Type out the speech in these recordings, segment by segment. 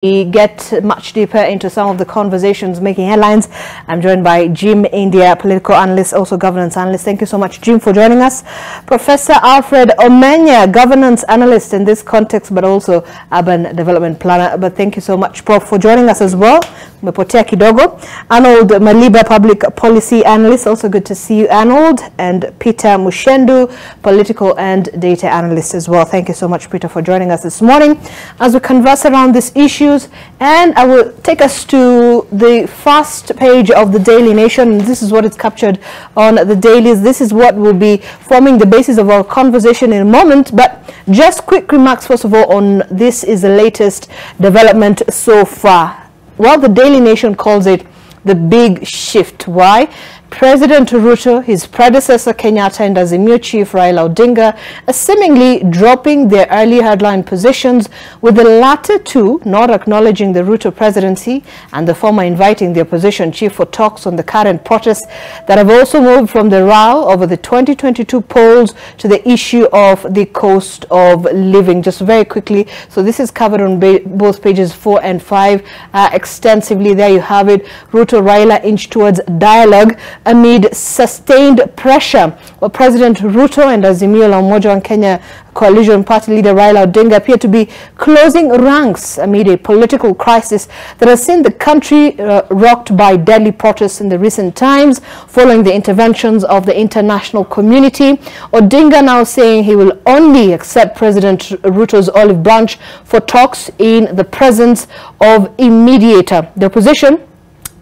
We get much deeper into some of the conversations making headlines. I'm joined by Jim India, political analyst, also governance analyst. Thank you so much, Jim, for joining us. Professor Alfred Omenya, governance analyst in this context, but also urban development planner. But thank you so much, Prof, for joining us as well. Mepotea kidogo. Arnold Maliba, public policy analyst. Also good to see you, Arnold. And Peter Mushendu, political and data analyst as well. Thank you so much, Peter, for joining us this morning as we converse around this issue. And I will take us to the first page of the Daily Nation. This is what is captured on the dailies. This is what will be forming the basis of our conversation in a moment. But just quick remarks, first of all, on this is the latest development so far. Well, the Daily Nation calls it the big shift. Why? President Ruto, his predecessor Kenyatta, and Azimio chief Raila Odinga are seemingly dropping their early headline positions, with the latter two not acknowledging the Ruto presidency and the former inviting the opposition chief for talks on the current protests that have also moved from the row over the 2022 polls to the issue of the cost of living. Just very quickly, so this is covered on both pages 4 and 5 extensively. There you have it. Ruto Raila inch towards dialogue amid sustained pressure. Well, President Ruto and Azimio la Umoja wa Kenya coalition party leader Raila Odinga appear to be closing ranks amid a political crisis that has seen the country rocked by deadly protests in the recent times following the interventions of the international community. Odinga now saying he will only accept President Ruto's olive branch for talks in the presence of a mediator. The opposition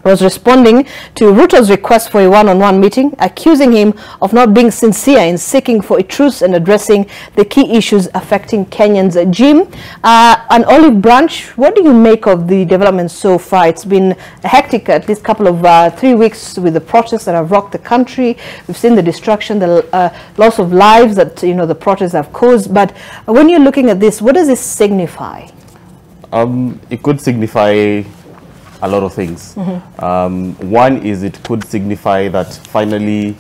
was responding to Ruto's request for a one-on-one meeting, accusing him of not being sincere in seeking for a truce and addressing the key issues affecting Kenyans. Jim, an olive branch, what do you make of the developments so far? It's been hectic, at least couple of 3 weeks with the protests that have rocked the country. We've seen the destruction, the loss of lives that the protests have caused. But when you're looking at this, what does this signify? It could signify a lot of things. One is it could signify that finally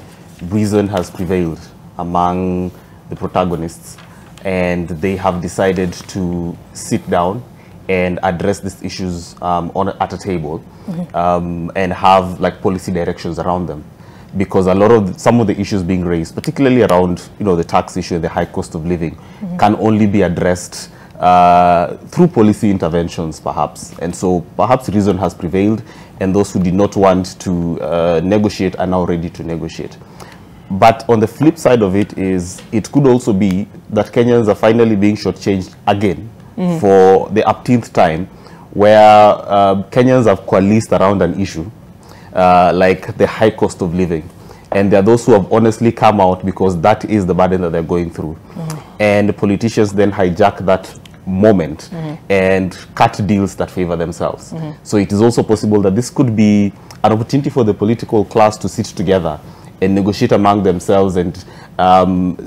reason has prevailed among the protagonists and they have decided to sit down and address these issues at a table and have like policy directions around them, because a lot of some of the issues being raised, particularly around the tax issue and the high cost of living, can only be addressed through policy interventions, perhaps. And so perhaps reason has prevailed, and those who did not want to negotiate are now ready to negotiate. But on the flip side of it is, it could also be that Kenyans are finally being shortchanged again for the upteenth time, where Kenyans have coalesced around an issue like the high cost of living. And there are those who have honestly come out because that is the burden that they're going through. And politicians then hijack that moment and cut deals that favor themselves. So it is also possible that this could be an opportunity for the political class to sit together and negotiate among themselves and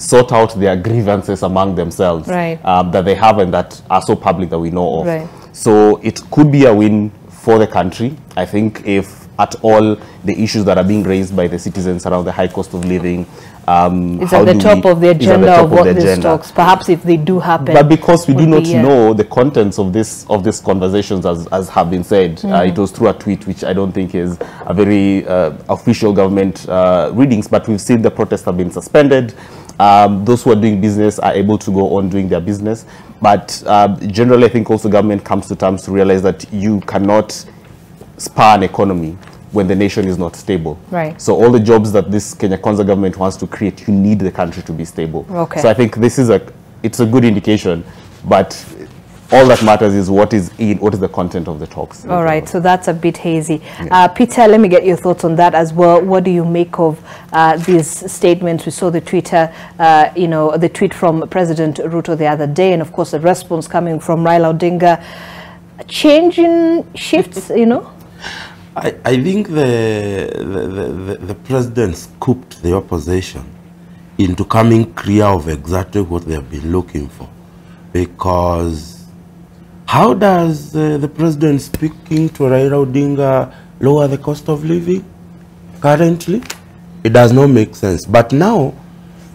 sort out their grievances among themselves that they have and that are so public that we know of. So it could be a win for the country. I think if at all the issues that are being raised by the citizens around the high cost of living it's at the top of the agenda of what these talks, perhaps if they do happen. But because we do not know the contents of these conversations, as have been said, it was through a tweet, which I don't think is a very official government readings, but we've seen the protests have been suspended. Those who are doing business are able to go on doing their business. But generally, I think also government comes to terms to realize that you cannot spur an economy when the nation is not stable. So all the jobs that this Kenya Kwanza government wants to create, you need the country to be stable. So I think this is it's a good indication, but all that matters is what is the content of the talks. All right, so that's a bit hazy. Peter, let me get your thoughts on that as well. What do you make of these statements? We saw the Twitter, the tweet from President Ruto the other day, and of course the response coming from Raila Odinga. Changing shifts, I think the president scooped the opposition into coming clear of exactly what they have been looking for. Because how does the president speaking to Raila Odinga lower the cost of living currently? It does not make sense. But now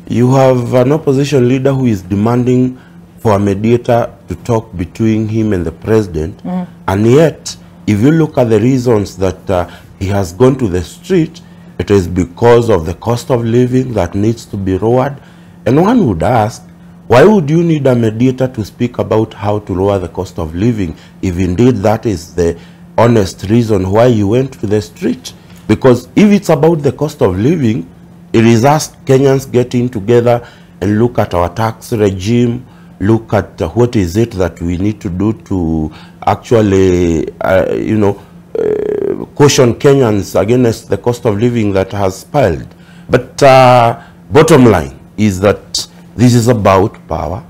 you have an opposition leader who is demanding for a mediator to talk between him and the president, and yet, if you look at the reasons that he has gone to the street, it is because of the cost of living that needs to be lowered. And one would ask, why would you need a mediator to speak about how to lower the cost of living, if indeed that is the honest reason why you went to the street? Because if it's about the cost of living, it is us Kenyans getting together and look at our tax regime, look at what is it that we need to do to actually, caution Kenyans against the cost of living that has spiraled. But bottom line is that this is about power,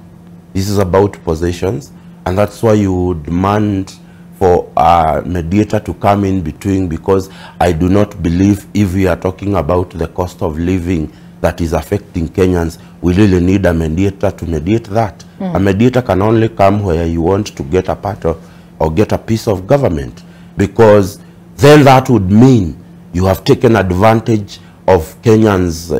this is about possessions, and that's why you demand for a mediator to come in between, because I do not believe if we are talking about the cost of living that is affecting Kenyans, we really need a mediator to mediate that. A mediator can only come where you want to get a part of or get a piece of government, because then that would mean you have taken advantage of Kenyans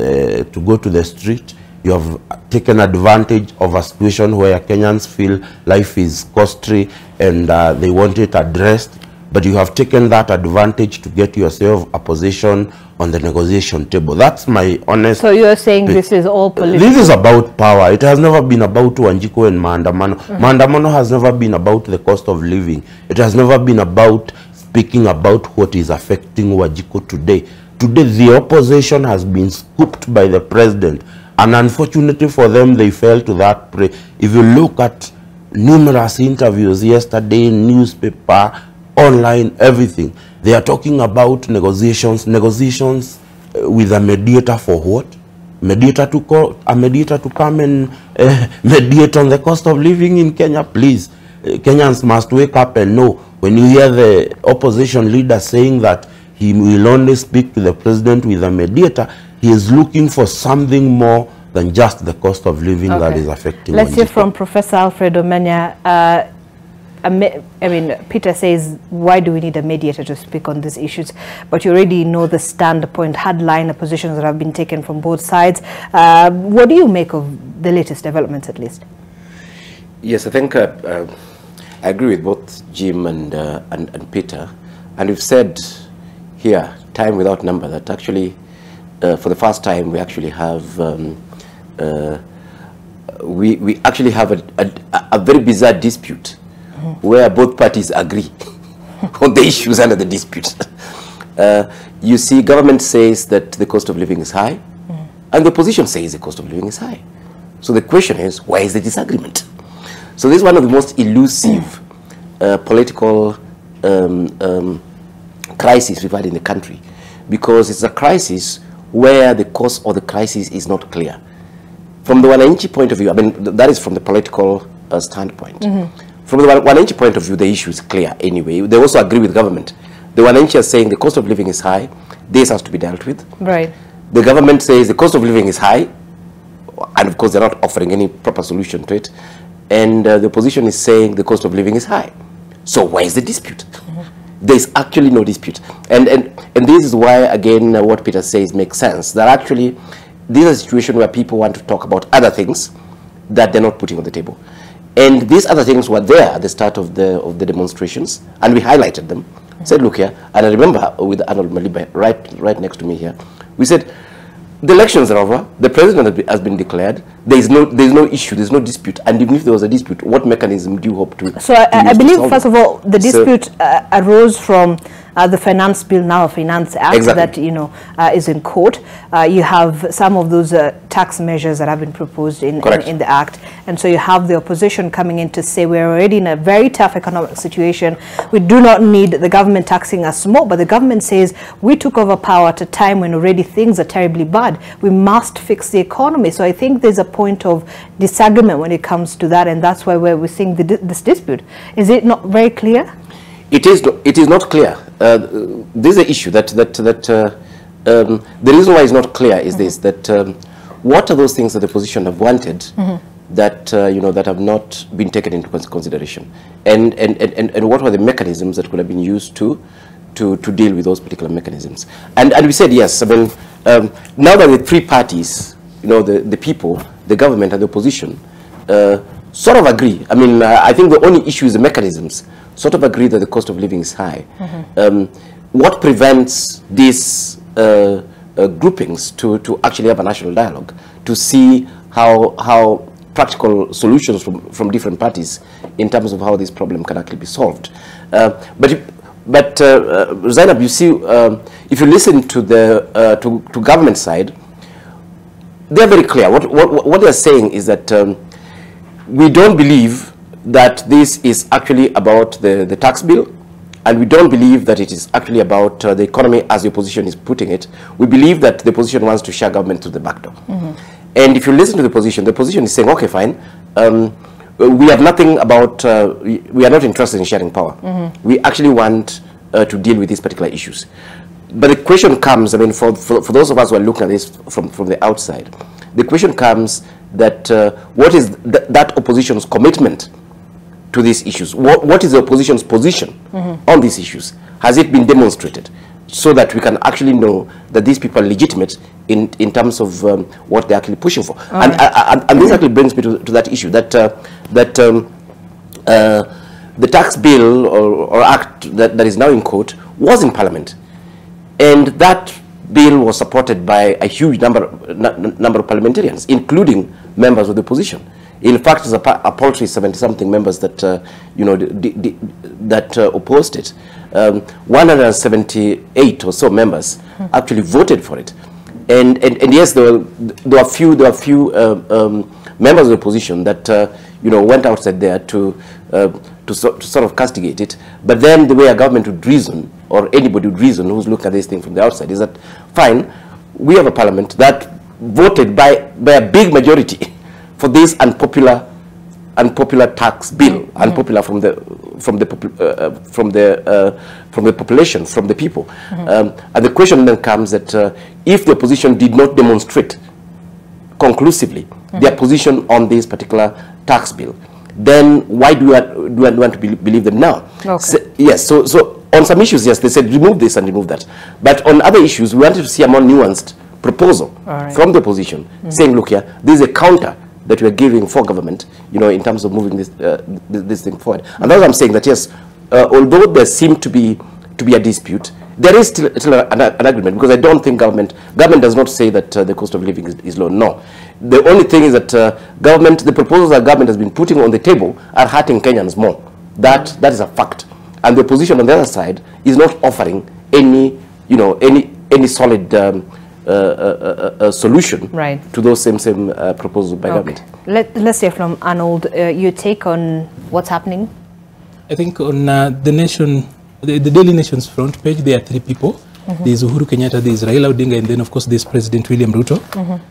to go to the street. You have taken advantage of a situation where Kenyans feel life is costly and they want it addressed, but you have taken that advantage to get yourself a position on the negotiation table. That's my honest... So you're saying this is all political? This is about power. It has never been about Wanjiku and Maandamano. Maandamano has never been about the cost of living. It has never been about speaking about what is affecting Wanjiku today. Today, the opposition has been scooped by the president, and unfortunately for them, they fell to that prey. If you look at numerous interviews yesterday, newspaper, online, everything, they are talking about negotiations with a mediator for what? A mediator to come and mediate on the cost of living in Kenya. Please, Kenyans must wake up and know, when you hear the opposition leader saying that he will only speak to the president with a mediator, he is looking for something more than just the cost of living that is affecting. Let's hear from Professor Alfred Omenya. I mean, Peter says, why do we need a mediator to speak on these issues? But you already know the standpoint, hardline positions that have been taken from both sides. What do you make of the latest developments, at least? Yes, I think I agree with both Jim and Peter. And we've said here, time without number, that actually, for the first time, we actually have we actually have a very bizarre dispute where both parties agree on the issues under the dispute. You see, government says that the cost of living is high, and the opposition says the cost of living is high. So the question is, where is the disagreement? So this is one of the most elusive political crises we've had in the country, because it's a crisis where the cause of the crisis is not clear. From the Wananchi point of view, I mean, that is from the political standpoint. From the Wananchi point of view, the issue is clear anyway. They also agree with government. The Wananchi are saying the cost of living is high. This has to be dealt with. Right. The government says the cost of living is high, and of course they're not offering any proper solution to it. And the opposition is saying the cost of living is high. So where is the dispute? There's actually no dispute. And this is why, again, what Peter says makes sense. That actually, this is a situation where people want to talk about other things that they're not putting on the table. And these other things were there at the start of the demonstrations, and we highlighted them. Said, look here, and I remember with Arnold Maliba right next to me here, we said, the elections are over, the president has been declared, there's no issue, there's no dispute, and even if there was a dispute, what mechanism do you hope to? So I believe, first of all, the dispute arose from the Finance Bill, now a Finance Act, that is in court. You have some of those tax measures that have been proposed in the Act, and so you have the opposition coming in to say we're already in a very tough economic situation. We do not need the government taxing us more, but the government says we took over power at a time when already things are terribly bad. We must fix the economy. So I think there's a point of disagreement when it comes to that, and that's why we're seeing this dispute. Is it not very clear? It is not clear. This is an issue that the reason why it's not clear is this, that what are those things that the opposition have wanted that that have not been taken into consideration, and what were the mechanisms that could have been used to deal with those particular mechanisms? And we said yes. I mean, now that the three parties, the people, the government, and the opposition, sort of agree. I mean, I think the only issue is the mechanisms. Sort of agree that the cost of living is high. What prevents these groupings to actually have a national dialogue, to see how practical solutions from different parties in terms of how this problem can actually be solved? But Zainab, you see, if you listen to the to government side, they are very clear. What they are saying is that we don't believe that this is actually about the tax bill, and we don't believe that it is actually about the economy as the opposition is putting it. We believe that the opposition wants to share government through the back door. And if you listen to the opposition is saying, okay, fine, we have nothing about, we are not interested in sharing power. We actually want to deal with these particular issues. But the question comes, I mean, for those of us who are looking at this from the outside, the question comes that what is that opposition's commitment to these issues? What is the opposition's position on these issues? Has it been demonstrated so that we can actually know that these people are legitimate in terms of what they're actually pushing for? And this actually brings me to that issue, that the tax bill or act that is now in court was in Parliament, and that bill was supported by a huge number of parliamentarians, including members of the opposition. In fact, there's a paltry 70-something members that opposed it. 178 or so members actually voted for it, and yes, there were few members of the opposition that went outside there to sort of castigate it. But then the way a government would reason, or anybody would reason who's looking at this thing from the outside, is that fine, we have a parliament that voted by a big majority for this unpopular tax bill, unpopular from the population, from the people. And the question then comes that if the opposition did not demonstrate conclusively their position on this particular tax bill, then why do I want to believe them now? Okay. So, yes, so on some issues, yes, they said remove this and remove that. But on other issues, we wanted to see a more nuanced proposal from the opposition, saying, look here, this is a counter that we are giving for government, in terms of moving this thing forward. And that's what I'm saying, that yes, although there seemed to be a dispute, there is still an agreement, because I don't think government does not say that the cost of living is low. No. The only thing is that the proposals that government has been putting on the table are hurting Kenyans more. That is a fact. And the opposition on the other side is not offering any solid solution to those same proposals by government. Let's hear from Arnold. Your take on what's happening? I think on the Daily Nation's front page, there are three people. There's Uhuru Kenyatta, there's Raila Odinga, and then of course there's President William Ruto.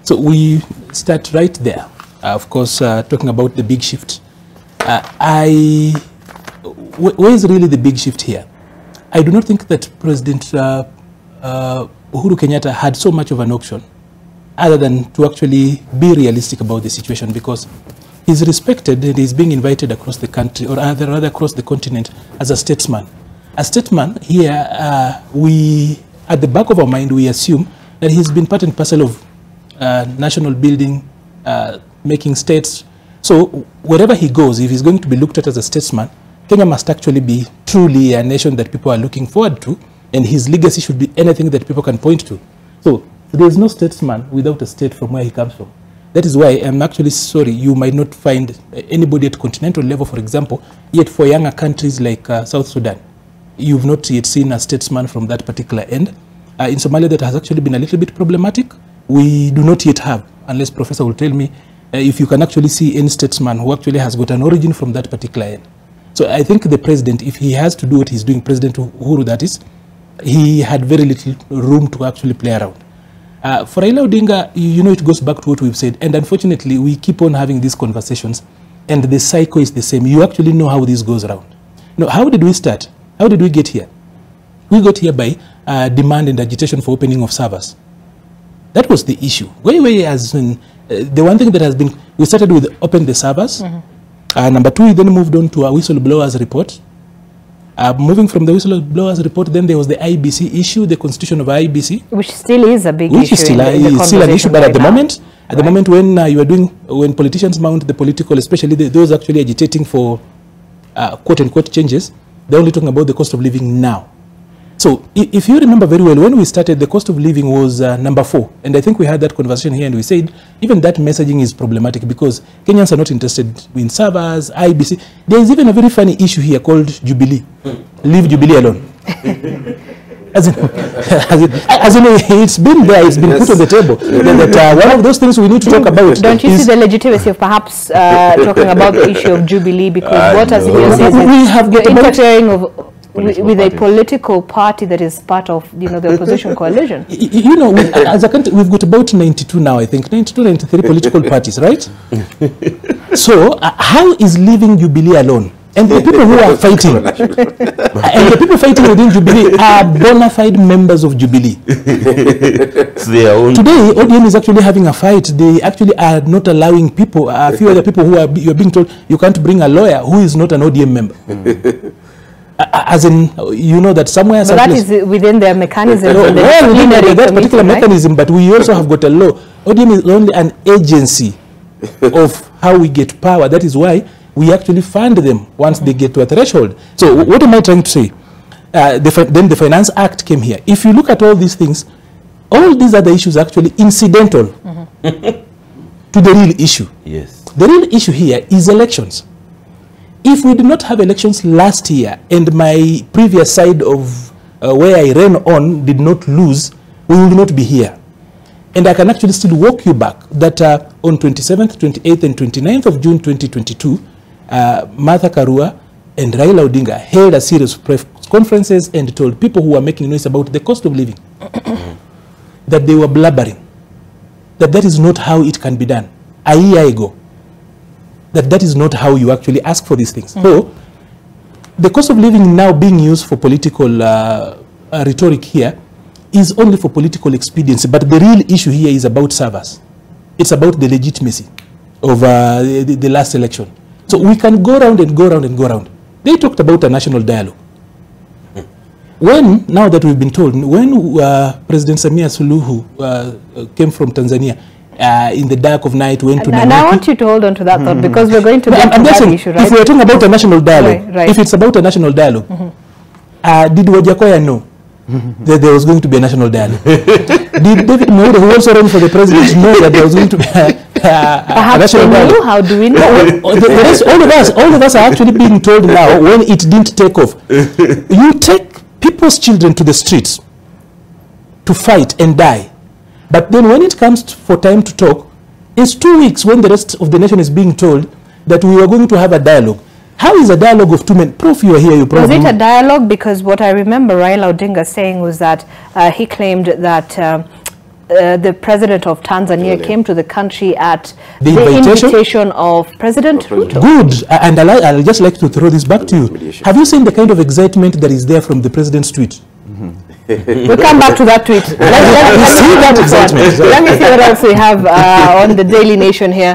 So we start right there, of course, talking about the big shift. Where is really the big shift here? I do not think that President Uhuru Kenyatta had so much of an option other than to actually be realistic about the situation, because he's respected and he's being invited across the country, or rather across the continent, as a statesman. A statesman here, at the back of our mind, we assume that he's been part and parcel of national building, making states. So wherever he goes, if he's going to be looked at as a statesman, Kenya must actually be truly a nation that people are looking forward to, and his legacy should be anything that people can point to. So there is no statesman without a state from where he comes from. That is why I'm actually sorry you might not find anybody at continental level, for example, yet for younger countries like South Sudan, you've not yet seen a statesman from that particular end. In Somalia, that has actually been a little bit problematic. We do not yet have, unless Professor will tell me, if you can actually see any statesman who actually has got an origin from that particular end. So I think the president, if he has to do what he's doing, President Uhuru that is, he had very little room to actually play around. For Raila Odinga, it goes back to what we've said. And unfortunately, we keep on having these conversations, and the cycle is the same. You actually know how this goes around. How did we start? How did we get here? We got here by demand and agitation for opening of servers. That was the issue. The one thing that has been, we started with open the servers. Number two, we then moved on to a whistleblowers report. Moving from the whistleblowers report, then there was the IBC issue, the constitution of IBC. Which still is a big issue. Which is still, an issue, but at the moment, when politicians mount the political, especially those actually agitating for quote-unquote changes, they're only talking about the cost of living now. So if you remember very well, when we started, the cost of living was number 4. And I think we had that conversation here and we said, even that messaging is problematic because Kenyans are not interested in servers, IBC. There is even a very funny issue here called Jubilee. Leave Jubilee alone. As in, it's been there, it's been put on the table. That one of those things we need to talk about. Don't you see the legitimacy of perhaps talking about the issue of Jubilee? Because what has been said is you're interfering with a political party that is part of, the opposition coalition. As a country, we've got about 92 now, I think, 92, 93 political parties, right? So, how is leaving Jubilee alone? And the people who are fighting, and the people fighting within Jubilee are bona fide members of Jubilee. Today, ODM is actually having a fight. They actually are not allowing people, a few other people you're being told you can't bring a lawyer who is not an ODM member. As in, that somewhere... But that is within their mechanism. That particular mechanism, but we also have got a law. ODM is only an agency of how we get power. That is why we actually fund them once they get to a threshold. So what am I trying to say? Then the Finance Act came here. If you look at all these things, all these other issues are actually incidental to the real issue. Yes. The real issue here is elections. If we did not have elections last year and my previous side of where I ran on did not lose, we will not be here. And I can actually still walk you back that on 27th, 28th, and 29th of June 2022, Martha Karua and Raila Odinga held a series of press conferences and told people who were making noise about the cost of living that they were blabbering, that is not how it can be done. A year ago, that is not how you actually ask for these things. So, the cost of living now being used for political rhetoric here is only for political expediency, but the real issue here is about servers. It's about the legitimacy of the last election. So we can go around and go around and go around. They talked about a national dialogue. Now that we've been told, when President Samia Suluhu came from Tanzania, in the dark of night, went to Nairobi. And I want you to hold on to that thought because we're going to get to that issue, right? If we're talking about a national dialogue, if it's about a national dialogue, did Wajakoya know that there was going to be a national dialogue? Did David Moore, who also ran for the president, know that there was going to be a national dialogue? How do we know? All of us are actually being told now when it didn't take off. You take people's children to the streets to fight and die. But then when it comes for time to talk, it's 2 weeks when the rest of the nation is being told that we are going to have a dialogue. How is a dialogue of 2 men? Prof, you are here. You probably... Was it a dialogue? Because what I remember Raila Odinga saying was that he claimed that the president of Tanzania came to the country at the invitation of President Ruto. Good. And I'll just like to throw this back to you. Have you seen the kind of excitement that is there from the president's tweet? We'll come back to that tweet. Let me see what else we have on the Daily Nation here.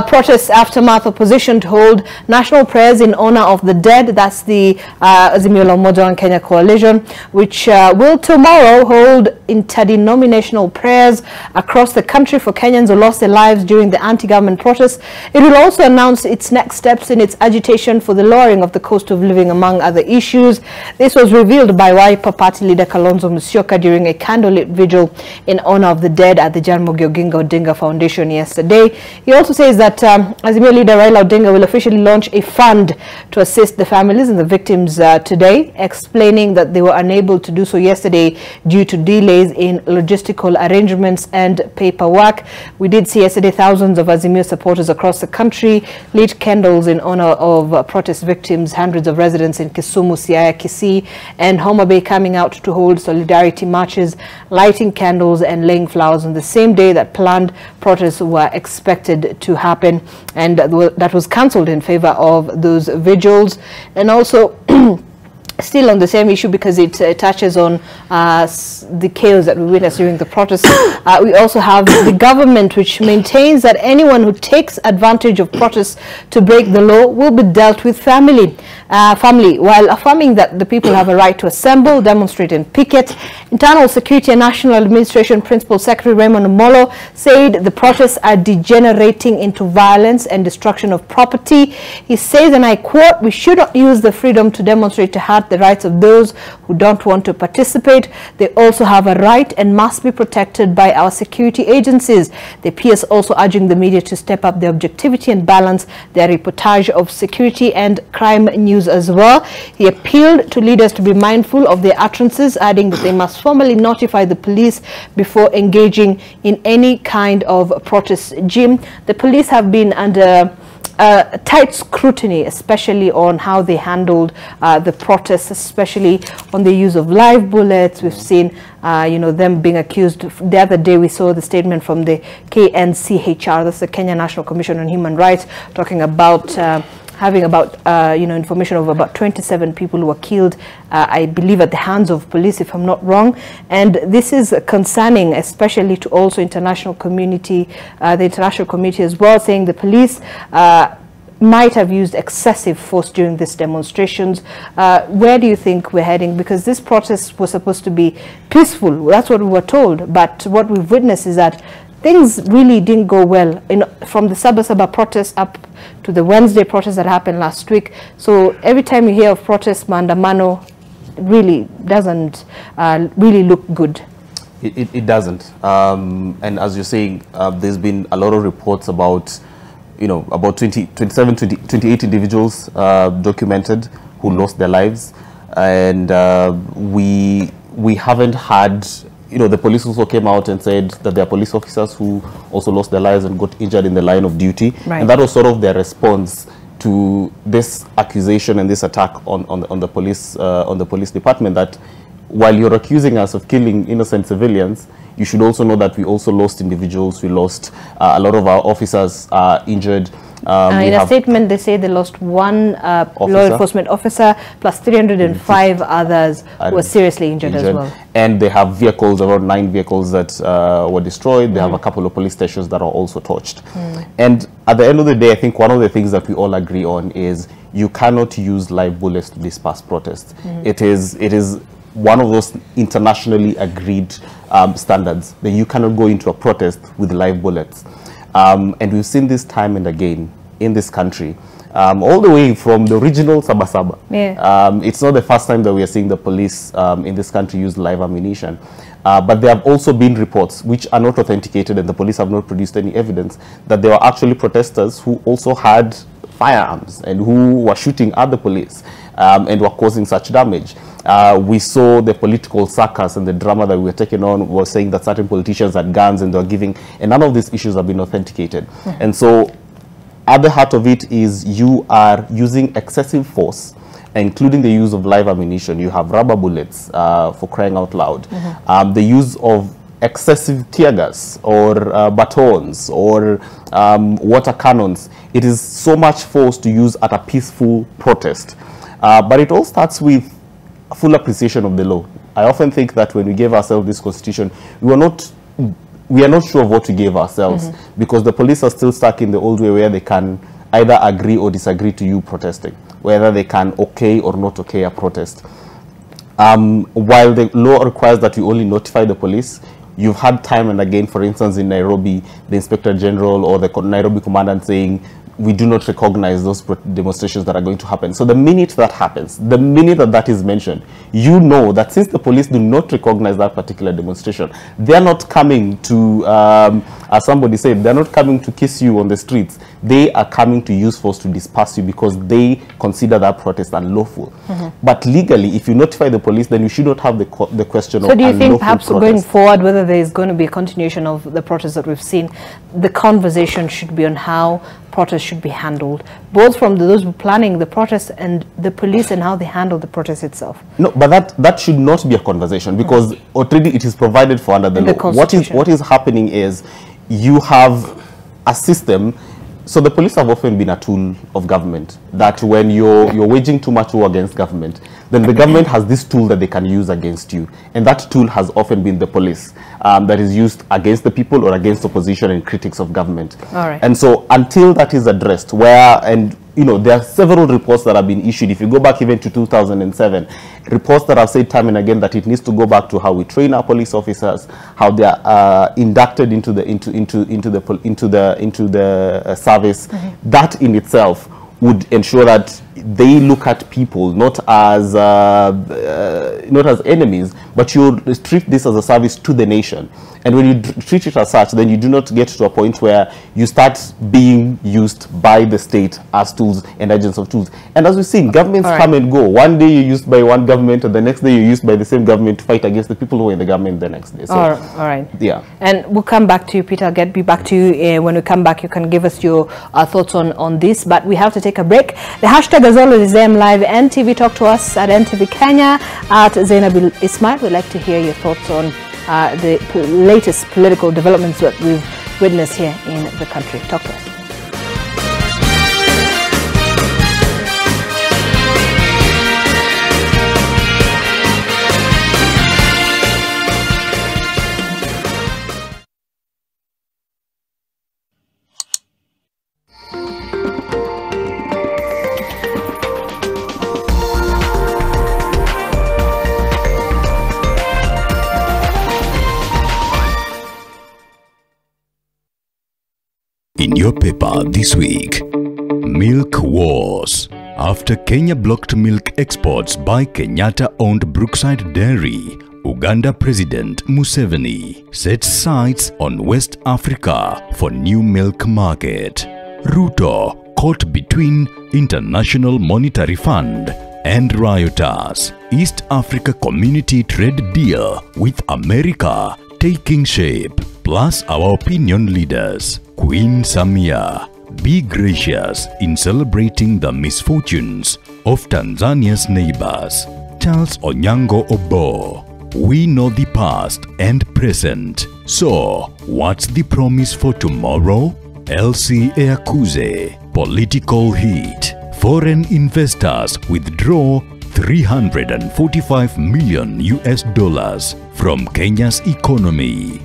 Protests aftermath, opposition to hold national prayers in honor of the dead. That's the Azimio la Umoja wa Kenya coalition, which will tomorrow hold interdenominational prayers across the country for Kenyans who lost their lives during the anti-government protests. It will also announce its next steps in its agitation for the lowering of the cost of living, among other issues. This was revealed by Wiper Party leader Kalonzo Musyoka during a candlelit vigil in honor of the dead at the Jaramogi Oginga Odinga Foundation yesterday. He also says that Azimio leader Raila Odinga will officially launch a fund to assist the families and the victims today, explaining that they were unable to do so yesterday due to delays in logistical arrangements and paperwork. We did see yesterday thousands of Azimio supporters across the country lit candles in honor of protest victims, hundreds of residents in Kisumu, Siaya, Kisii, and Homa Bay coming out to hold solidarity marches, lighting candles and laying flowers on the same day that planned protests were expected to happen, and that was cancelled in favor of those vigils. And also still on the same issue, because it touches on the chaos that we witnessed during the protests. We also have the government, which maintains that anyone who takes advantage of protests to break the law will be dealt with family, while affirming that the people have a right to assemble, demonstrate and picket. Internal Security and National Administration Principal Secretary Raymond Omolo said the protests are degenerating into violence and destruction of property. He says, and I quote, "We should not use the freedom to demonstrate to hurt the rights of those who don't want to participate. They also have a right and must be protected by our security agencies." The PS also urging the media to step up their objectivity and balance their reportage of security and crime news as well. He appealed to leaders to be mindful of their utterances, adding that they must formally notify the police before engaging in any kind of protest. Jim, the police have been under tight scrutiny, especially on how they handled the protests, especially on the use of live bullets. We've seen, them being accused. The other day, we saw the statement from the KNCHR, that's the Kenya National Commission on Human Rights, talking about having about, information of about 27 people who were killed, I believe, at the hands of police, if I'm not wrong. And this is concerning, especially to also international community, the international community as well, saying the police might have used excessive force during these demonstrations. Where do you think we're heading? Because this protest was supposed to be peaceful. That's what we were told. But what we've witnessed is that things really didn't go well, from the Sabasaba protest up to the Wednesday protest that happened last week. So every time you hear of protest, Maandamano really doesn't really look good. It doesn't. And as you're saying, there's been a lot of reports about, about 28 individuals documented who lost their lives. And we haven't had, the police also came out and said that there are police officers who also lost their lives and got injured in the line of duty. Right. And that was sort of their response to this accusation and this attack on the police department, that while you're accusing us of killing innocent civilians, you should also know that we also lost individuals. We lost a lot of our officers injured. In a statement, they say they lost one law enforcement officer plus 305 others who were seriously injured as well. And they have vehicles, around 9 vehicles that were destroyed. They have a couple of police stations that are also torched. And at the end of the day, I think one of the things that we all agree on is you cannot use live bullets to disperse protests. It is one of those internationally agreed standards that you cannot go into a protest with live bullets. And we've seen this time and again in this country, all the way from the original Sabasaba. It's not the first time that we are seeing the police in this country use live ammunition. But there have also been reports which are not authenticated, and the police have not produced any evidence, that there were actually protesters who also had firearms and who were shooting at the police and were causing such damage. We saw the political circus and the drama that we were taking on was saying that certain politicians had guns and they were giving, and none of these issues have been authenticated. And so at the heart of it is you are using excessive force, including the use of live ammunition. You have rubber bullets, for crying out loud. The use of excessive tear gas or batons or water cannons. It is so much force to use at a peaceful protest. But it all starts with full appreciation of the law. I often think that when we gave ourselves this constitution, we are not sure of what to give ourselves, because the police are still stuck in the old way where they can either agree or disagree to you protesting, whether they can okay or not okay a protest. While the law requires that you only notify the police, you've had time and again, for instance, in Nairobi, the Inspector General or the Nairobi Commandant saying, we do not recognize those demonstrations that are going to happen. So the minute that happens, the minute that is mentioned, you know that since the police do not recognize that particular demonstration, they're not coming to, as somebody said, they're not coming to kiss you on the streets. They are coming to use force to disperse you because they consider that protest unlawful. But legally, if you notify the police, then you should not have the question of unlawful protest. So do you think perhaps going forward, whether there is going to be a continuation of the protests that we've seen, the conversation should be on how protests should be handled, both from those planning the protest and the police, and how they handle the protest itself? No, but that should not be a conversation, because already it is provided for under the law. What is happening is you have a system So the police have often been a tool of government, that when you're waging too much war against government, then the government has this tool that they can use against you. And that tool has often been the police, that is used against the people or against opposition and critics of government. All right. And so until that is addressed, there are several reports that have been issued. If you go back even to 2007, reports that have said time and again that it needs to go back to how we train our police officers, how they are inducted into the service. Mm-hmm. That in itself would ensure that they look at people not as enemies, but you treat this as a service to the nation. And when you treat it as such, then you do not get to a point where you start being used by the state as tools and agents of tools. And as we've seen, governments come and go. One day you're used by one government, and the next day you're used by the same government to fight against the people who are in the government the next day. So, all right. Yeah. And we'll come back to you, Peter. I'll be back to you. When we come back, you can give us your thoughts on this. But we have to take a break. The hashtag as always is MLive NTV. Talk to us at NTV Kenya, at Zainab Ismail. We'd like to hear your thoughts on the latest political developments that we've witnessed here in the country. Talk to us. In your paper this week, Milk Wars. After Kenya blocked milk exports by Kenyatta-owned Brookside Dairy, Uganda President Museveni sets sights on West Africa for new milk market. Ruto caught between International Monetary Fund and rioters. East Africa Community Trade Deal with America taking shape. Plus our opinion leaders. Queen Samia, be gracious in celebrating the misfortunes of Tanzania's neighbors. Charles Onyango Obo, we know the past and present. So, what's the promise for tomorrow? LC Eakuze, political heat. Foreign investors withdraw $345 million from Kenya's economy.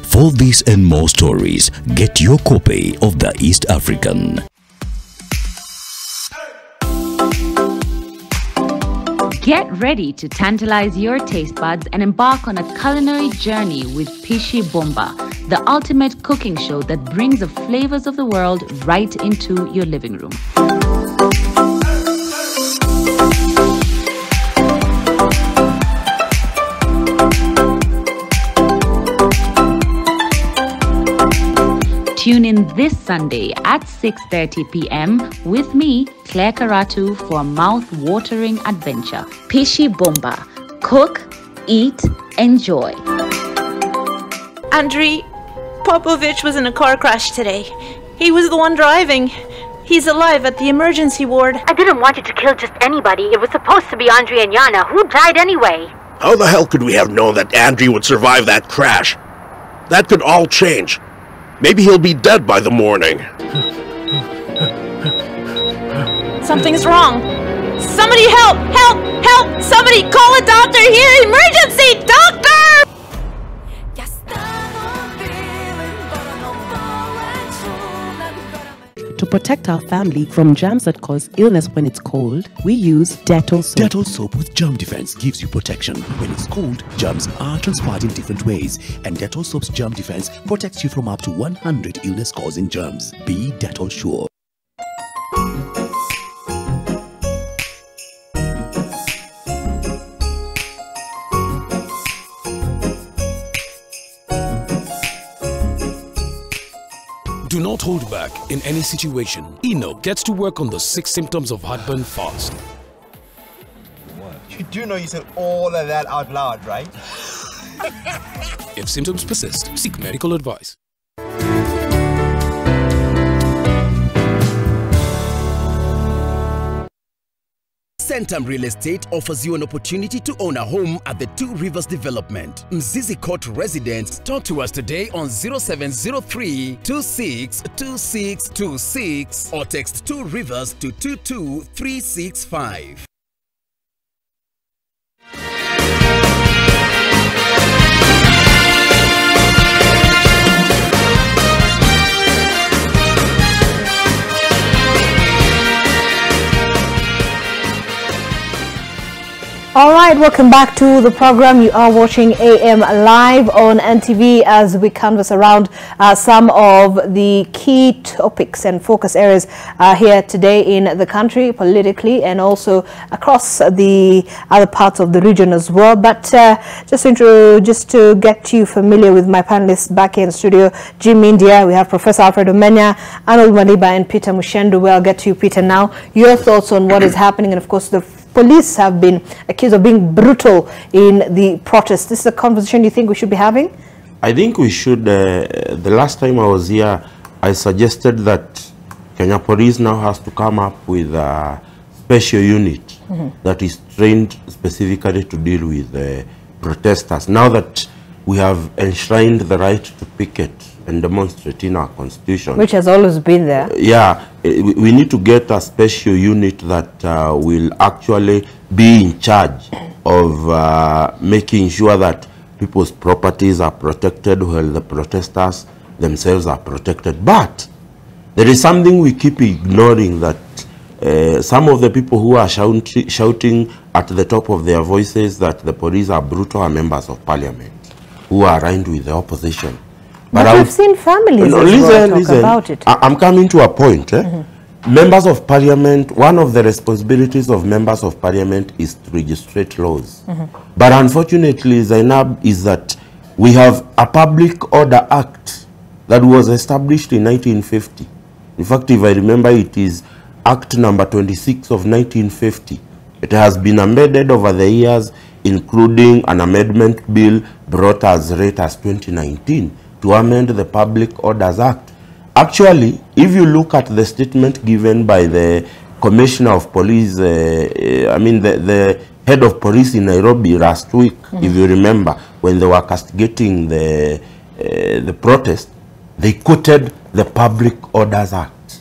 For this and more stories, get your copy of The East African. Get ready to tantalize your taste buds and embark on a culinary journey with Pishi Bomba, the ultimate cooking show that brings the flavors of the world right into your living room. Tune in this Sunday at 6:30 p.m. with me, Claire Karatu, for a mouth-watering adventure. Pishi Bomba. Cook, eat, enjoy. Andriy Popovich was in a car crash today. He was the one driving. He's alive at the emergency ward. I didn't want it to kill just anybody. It was supposed to be Andriy and Yana. Who died anyway? How the hell could we have known that Andriy would survive that crash? That could all change. Maybe he'll be dead by the morning. Something's wrong. Somebody help! Help! Help! Somebody call a doctor here! Emergency! Doctor! To protect our family from germs that cause illness when it's cold, we use Dettol soap. Dettol soap with germ defense gives you protection. When it's cold, germs are transferred in different ways, and Dettol soap's germ defense protects you from up to 100 illness-causing germs. Be Dettol sure. Do not hold back in any situation. Eno gets to work on the 6 symptoms of heartburn fast. You do know you said all of that out loud, right? If symptoms persist, seek medical advice. Centum Real Estate offers you an opportunity to own a home at the Two Rivers development. Mzizi Court residents, talk to us today on 0703 262626 or text 2 Rivers to 22365. All right, welcome back to the program. You are watching AM Live on NTV as we canvass around some of the key topics and focus areas here today in the country, politically, and also across the other parts of the region as well. But just to get you familiar with my panelists back here in studio, Jim India, we have Professor Alfred Omenya, Arnold Maliba, and Peter Mushendu. Well, I'll get to you, Peter, now. Your thoughts on what is happening, and of course the police have been accused of being brutal in the protest. This is a conversation you think we should be having? I think we should. The last time I was here, I suggested that Kenya Police now has to come up with a special unit that is trained specifically to deal with protesters. Now that we have enshrined the right to picket and demonstrate in our constitution, which has always been there. Yeah, we need to get a special unit that will actually be in charge of making sure that people's properties are protected while the protesters themselves are protected. But there is something we keep ignoring, that some of the people who are shouting at the top of their voices that the police are brutal are members of parliament who are aligned with the opposition. But I've seen families talk about it. I'm coming to a point. Members of parliament, one of the responsibilities of members of parliament is to registrate laws. But unfortunately, Zainab, is that we have a Public Order Act that was established in 1950. In fact, if I remember, it is Act number 26 of 1950. It has been amended over the years, including an amendment bill brought as late as 2019. To amend the Public Orders Act. Actually, if you look at the statement given by the Commissioner of Police, the head of police in Nairobi last week, if you remember, when they were castigating the protest, they quoted the Public Orders Act.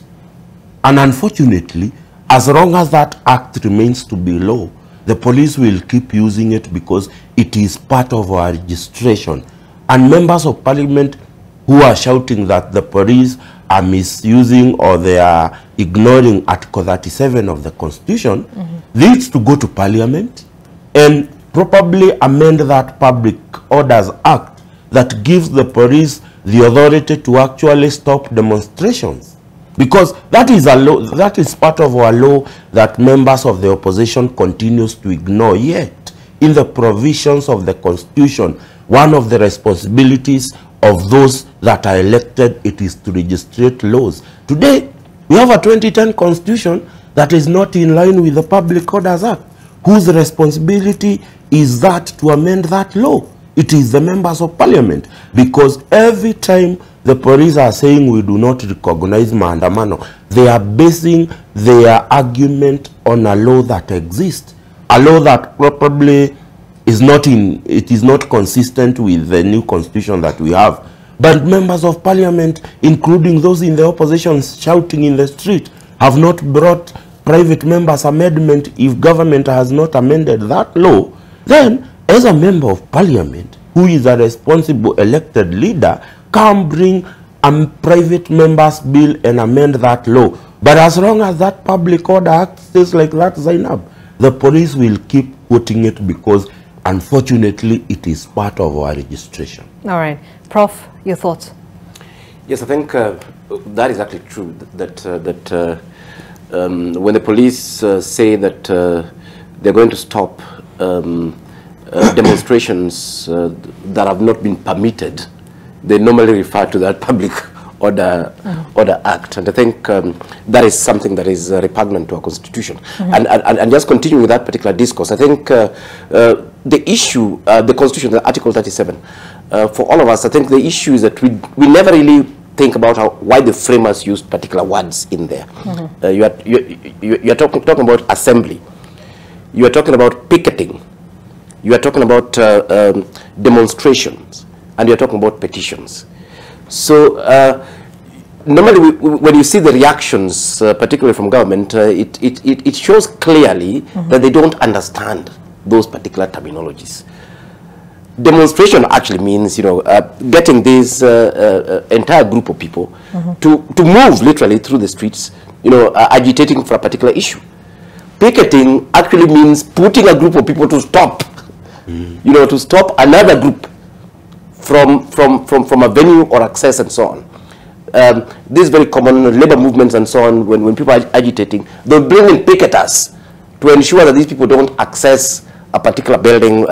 And unfortunately, as long as that act remains to be law, the police will keep using it because it is part of our registration. And members of parliament who are shouting that the police are misusing or they are ignoring Article 37 of the Constitution needs to go to parliament and probably amend that Public Orders Act that gives the police the authority to actually stop demonstrations. Because that is a law, that is part of our law that members of the opposition continues to ignore. Yet, in the provisions of the Constitution, one of the responsibilities of those that are elected, it is to registrate laws. Today, we have a 2010 Constitution that is not in line with the Public Orders Act. Whose responsibility is that to amend that law? It is the members of parliament. Because every time the police are saying we do not recognize maandamano, they are basing their argument on a law that exists. A law that probably is not consistent with the new constitution that we have. But members of parliament, including those in the opposition shouting in the street, have not brought private members' amendment. If government has not amended that law, then as a member of parliament, who is a responsible elected leader, can bring a private member's bill and amend that law. But as long as that Public Order Act stays like that, Zainab, the police will keep quoting it because unfortunately, it is part of our registration. All right. Prof, your thoughts? Yes, I think that is actually true, that when the police say that they're going to stop demonstrations that have not been permitted, they normally refer to that Public Order Act. And I think that is something that is repugnant to our Constitution. And just continuing with that particular discourse, I think the issue, the Constitution, the Article 37, for all of us, I think the issue is that we never really think about why the framers used particular words in there. You are talking about assembly. you are talking about picketing, you are talking about demonstrations, and you are talking about petitions. So normally when you see the reactions, particularly from government, it shows clearly that they don't understand those particular terminologies. Demonstration actually means, getting this entire group of people to move literally through the streets, agitating for a particular issue. Picketing actually means putting a group of people to stop, to stop another group from a venue or access and so on. This is very common, labor movements and so on. When people are agitating, they bring in picketers to ensure that these people don't access a particular building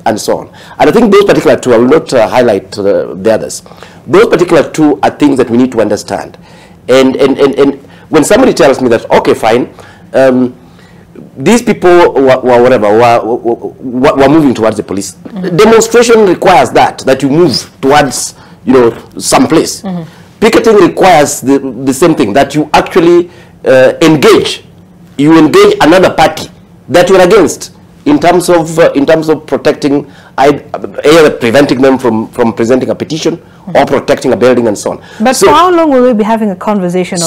and so on. And I think those particular two, I will not highlight the others. Those particular two are things that we need to understand. And when somebody tells me that, okay, fine, these people were moving towards the police. Demonstration requires that you move towards, some place. Picketing requires the same thing, that you actually engage. You engage another party that you're against, in terms of protecting, either preventing them from presenting a petition or protecting a building and so on. But so, for how long will we be having a conversation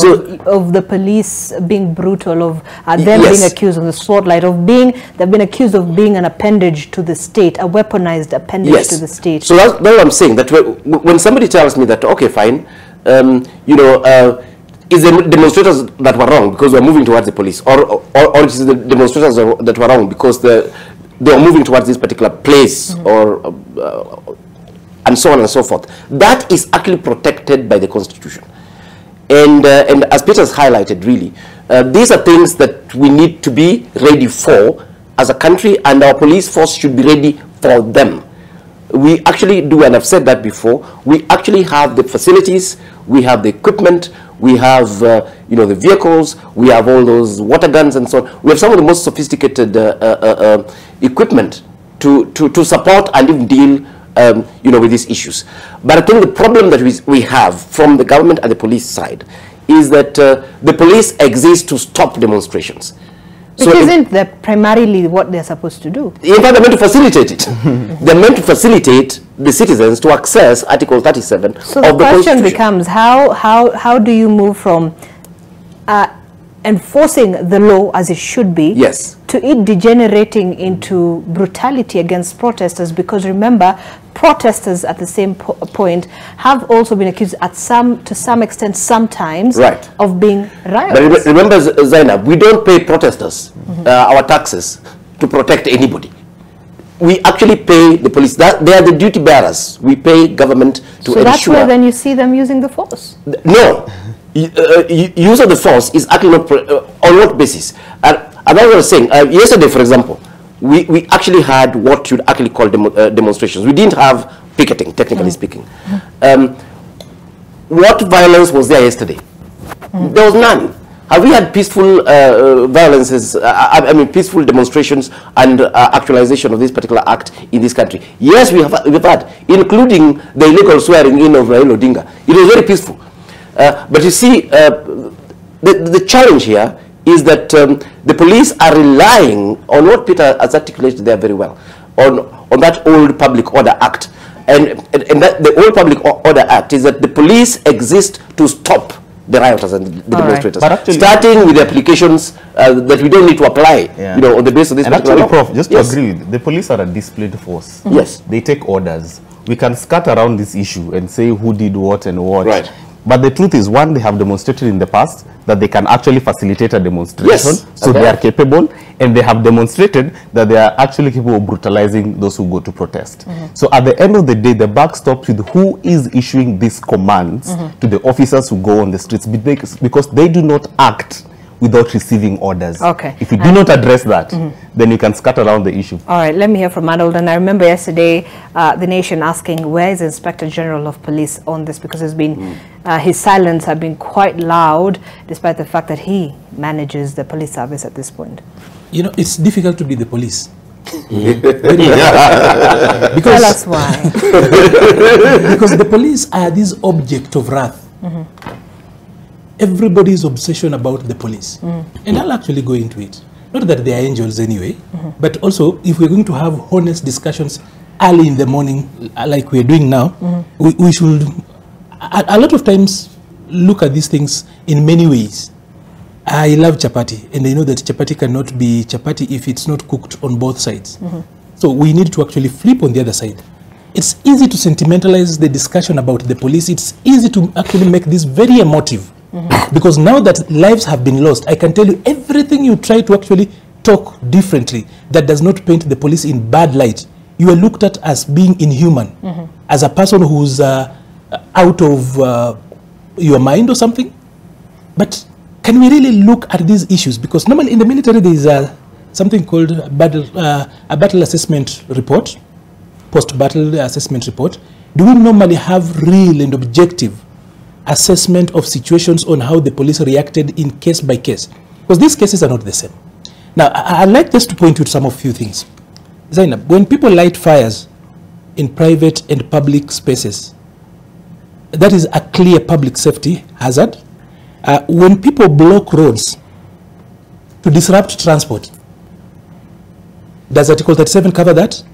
of the police being brutal, of them being accused of the spotlight, they've been accused of being an appendage to the state, a weaponized appendage to the state? So that's what I'm saying, that when somebody tells me that, okay, fine, is the demonstrators that were wrong because we're moving towards the police, or it is the demonstrators that were wrong because they were moving towards this particular place, or and so on and so forth. That is actually protected by the Constitution. And as Peter has highlighted, really, these are things that we need to be ready for as a country, and our police force should be ready for them. We actually do, and I've said that before, we actually have the facilities, we have the equipment, we have the vehicles, we have all those water guns and so on. We have some of the most sophisticated equipment to support and even deal with these issues. But I think the problem that we have from the government and the police side is that the police exist to stop demonstrations. So isn't that primarily what they're supposed to do? In fact, they're meant to facilitate it. They're meant to facilitate the citizens to access Article 37 so the question becomes, how do you move from enforcing the law as it should be to it degenerating into brutality against protesters? Because remember, protesters at the same point have also been accused to some extent sometimes of being riotous. But remember, Zainab, we don't pay protesters our taxes to protect anybody. We actually pay the police. They are the duty bearers. We pay government to ensure. So that's where then you see them using the force? No. Use of the force is actually not on what basis. And as I was saying, yesterday, for example, we actually had what you'd actually call demonstrations. We didn't have picketing, technically speaking. What violence was there yesterday? There was none. Have we had peaceful violences, peaceful demonstrations and actualization of this particular act in this country? Yes, we've had, including the illegal swearing in of Raila Odinga. It was very peaceful. But you see, the challenge here is that the police are relying on what Peter has articulated there very well, on that old Public Order Act. And that the old Public Order Act is that the police exist to stop the rioters and the demonstrators. But actually, starting with the applications that we don't need to apply, on the basis of this. And actually, Prof, just to agree with you, the police are a disciplined force. Yes. They take orders. We can scatter around this issue and say who did what and what. Right. But the truth is, one, they have demonstrated in the past that they can actually facilitate a demonstration, so they are capable, and they have demonstrated that they are actually capable of brutalizing those who go to protest. So at the end of the day, the buck stops with who is issuing these commands to the officers who go on the streets, because they do not act without receiving orders. Okay. If you do not address that, then you can scatter around the issue. All right, let me hear from Arnold. And I remember yesterday, the nation asking, where is the Inspector General of Police on this? Because it's been, his silence has been quite loud, despite the fact that he manages the police service at this point. You know, it's difficult to be the police. Tell us why. Because the police are this object of wrath. Everybody's obsession about the police. And I'll actually go into it. not that they are angels anyway, but also if we're going to have honest discussions early in the morning, like we're doing now, we should, a lot of times, look at these things in many ways. I love chapati, and I know that chapati cannot be chapati if it's not cooked on both sides. So we need to actually flip on the other side. It's easy to sentimentalize the discussion about the police. It's easy to actually make this very emotive. Because now that lives have been lost, I can tell you everything you try to actually talk differently that does not paint the police in bad light, you are looked at as being inhuman, as a person who's out of your mind or something. But can we really look at these issues? Because normally in the military there is something called a battle assessment report, post-battle assessment report. Do we normally have real and objective assessment of situations on how the police reacted in case by case? Because these cases are not the same. Now, I'd like just to point you to some of few things. Zainab, when people light fires in private and public spaces, that is a clear public safety hazard. When people block roads to disrupt transport, does Article 37 cover that?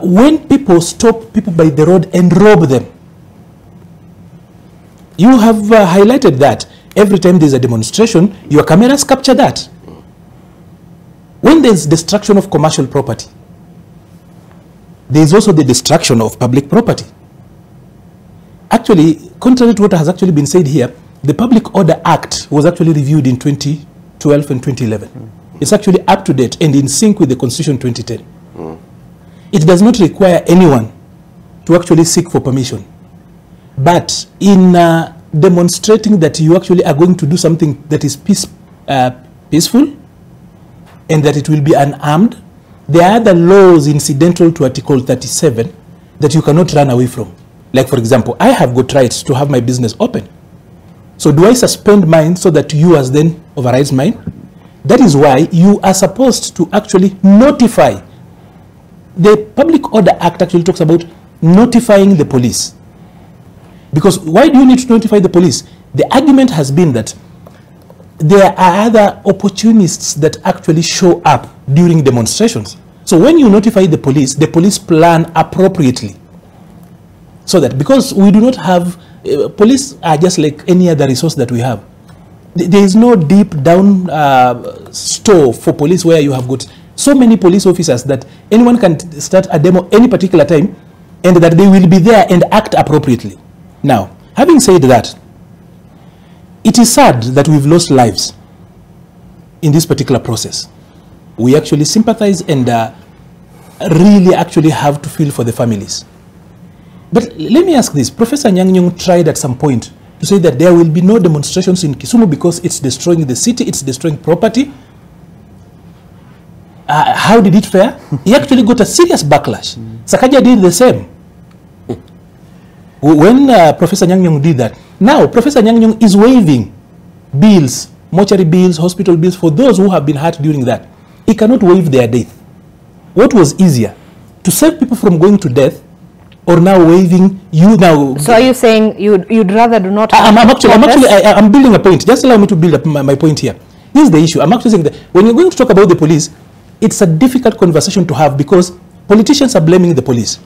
When people stop people by the road and rob them, you have highlighted that. Every time there's a demonstration, your cameras capture that. When there's destruction of commercial property, there's also the destruction of public property. Actually, contrary to what has actually been said here, the Public Order Act was actually reviewed in 2012 and 2011. It's actually up to date and in sync with the Constitution 2010. It does not require anyone to actually seek for permission. But in demonstrating that you actually are going to do something that is peaceful and that it will be unarmed, there are other laws incidental to Article 37 that you cannot run away from. Like, for example, I have got rights to have my business open. So do I suspend mine so that yours then overrides mine? That is why you are supposed to actually notify. The Public Order Act actually talks about notifying the police. Because why do you need to notify the police? The argument has been that there are other opportunists that actually show up during demonstrations. So when you notify the police plan appropriately. So that because we do not have, police are just like any other resource that we have. There is no deep down store for police where you have got so many police officers that anyone can start a demo any particular time and that they will be there and act appropriately. Now, having said that, it is sad that we've lost lives in this particular process. We actually sympathize and really actually have to feel for the families. But let me ask this. Professor Anyang' Nyong'o tried at some point to say that there will be no demonstrations in Kisumu because it's destroying the city, it's destroying property. How did it fare? He actually got a serious backlash. Sakaja did the same. When Professor Anyang' Nyong'o did that, now Professor Anyang' Nyong'o is waiving bills, mortuary bills, hospital bills for those who have been hurt during that. He cannot waive their death. What was easier? To save people from going to death, or now waiving you now? So are you saying you'd rather do not? I'm building a point. Just allow me to build up my point here. This is the issue. I'm actually saying that when you're going to talk about the police, it's a difficult conversation to have because politicians are blaming the police.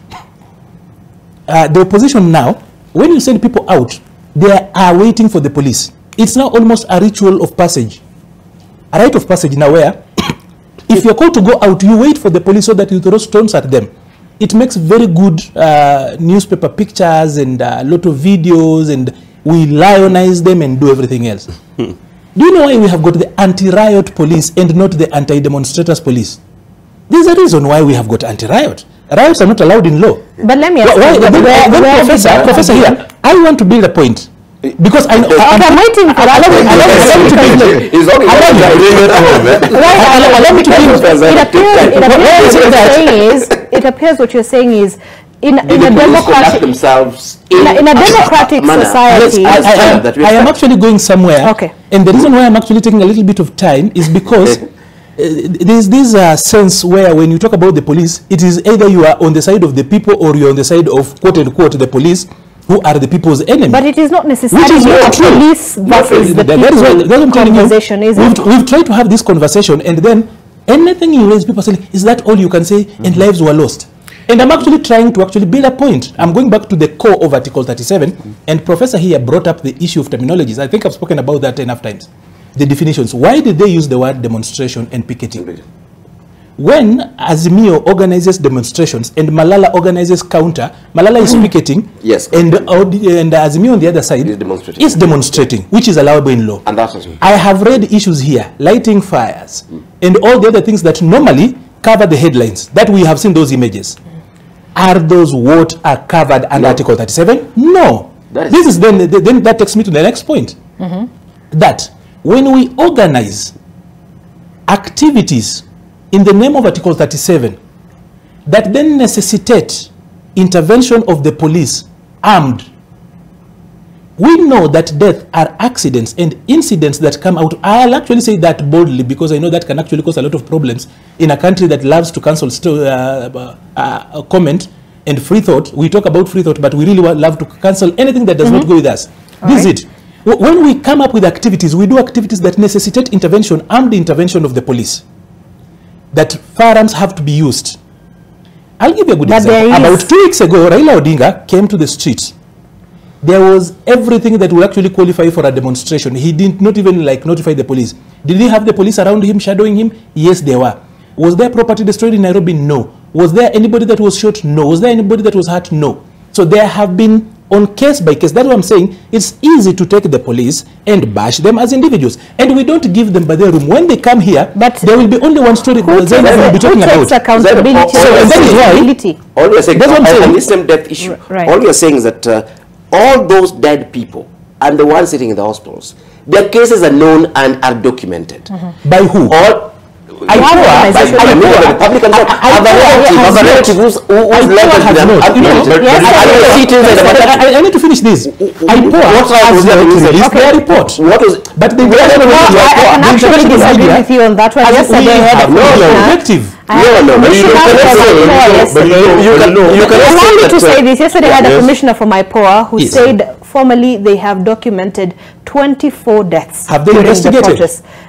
The opposition now, when you send people out, they are waiting for the police. It's now almost a ritual of passage. A rite of passage now where if you're called to go out, you wait for the police so that you throw stones at them. It makes very good newspaper pictures and a lot of videos, and we lionize them and do everything else. Do you know why we have got the anti-riot police and not the anti-demonstrators police? There's a reason why we have got anti-riot. Riots are not allowed in law. But let me ask Professor here, I want to build a point. Because I know, I'm waiting for that. It appears what you're saying is in a democratic society. I am actually going somewhere. Okay. And the reason why I'm actually taking a little bit of time is because there's this sense where when you talk about the police, it is either you are on the side of the people or you're on the side of quote unquote the police. who are the people's enemy. But it is not Which necessarily is not true. police versus the people conversation, is it? We've tried to have this conversation, and then anything you raise, people say, is that all you can say? And lives were lost. And I'm actually trying to actually build a point. I'm going back to the core of Article 37, and Professor here brought up the issue of terminologies. I think I've spoken about that enough times. The definitions. Why did they use the word demonstration and picketing? When Azimio organizes demonstrations and Malala organizes counter, Malala is picketing, yes, and Azimio on the other side is demonstrating, which is allowable in law. And that's I have read issues here, lighting fires, and all the other things that normally cover the headlines, that we have seen those images. Are those what are covered under Article 37? No. This is then that takes me to the next point. That when we organize activities in the name of Article 37 that then necessitate intervention of the police armed, we know that death are accidents and incidents that come out. I'll actually say that boldly because I know that can actually cause a lot of problems in a country that loves to cancel comment and free thought. We talk about free thought, but we really love to cancel anything that does not go with us. This is it. When we come up with activities, we do activities that necessitate intervention, armed intervention of the police. That firearms have to be used. I'll give you a good example. About 2 weeks ago, Raila Odinga came to the streets. There was everything that would actually qualify for a demonstration. He did not even notify the police. Did he have the police around him, shadowing him? Yes, there were. Was there property destroyed in Nairobi? No. Was there anybody that was shot? No. Was there anybody that was hurt? No. So there have been on case by case. That's what I'm saying. It's easy to take the police and bash them as individuals. And we don't give them by their room. When they come here, but there will be only one story that we'll be talking about. Accountability? So that is why. All we are saying, that's what I'm saying. On this same death issue, all we are saying is that all those dead people and the ones sitting in the hospitals, their cases are known and are documented. By who? All I need to finish this. Their report. What was? But they I can actually disagree with you on that one. Yesterday, I had a objective. Allow me to say this. Yesterday, I had a commissioner from IPOA who said formally they have documented 24 deaths. Have they investigated?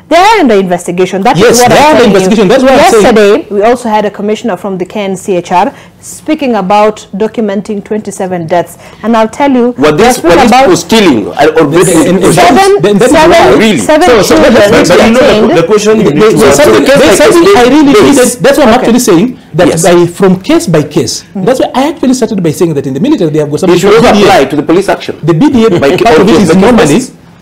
They are under investigation. That is what I'm telling you. That's what yesterday, we also had a commissioner from the KNCHR speaking about documenting 27 deaths. And I'll tell you, what this was stealing or breaking seven children. The question that's what I'm actually saying, that from case by case. That's why I actually started by saying that in the military they have got something. It should apply to the police action. The BDA part of it is normally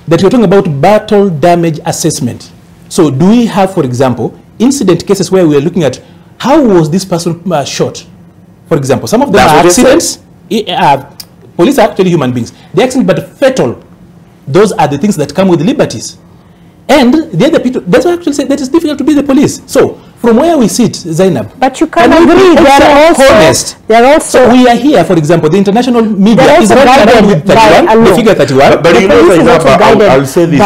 that you're talking about battle damage assessment. So do we have, for example, incident cases where we are looking at how was this person shot? For example, some of them are accidents. Police are actually human beings. They're accidents, but fatal. Those are the things that come with liberties. And the other people, that's why I actually say that it's difficult to be the police. So from where we sit, Zainab. But you can agree, they are also honest. So we are here, for example, the international media is not around with 31, the figure 31. But you know, I'll say this.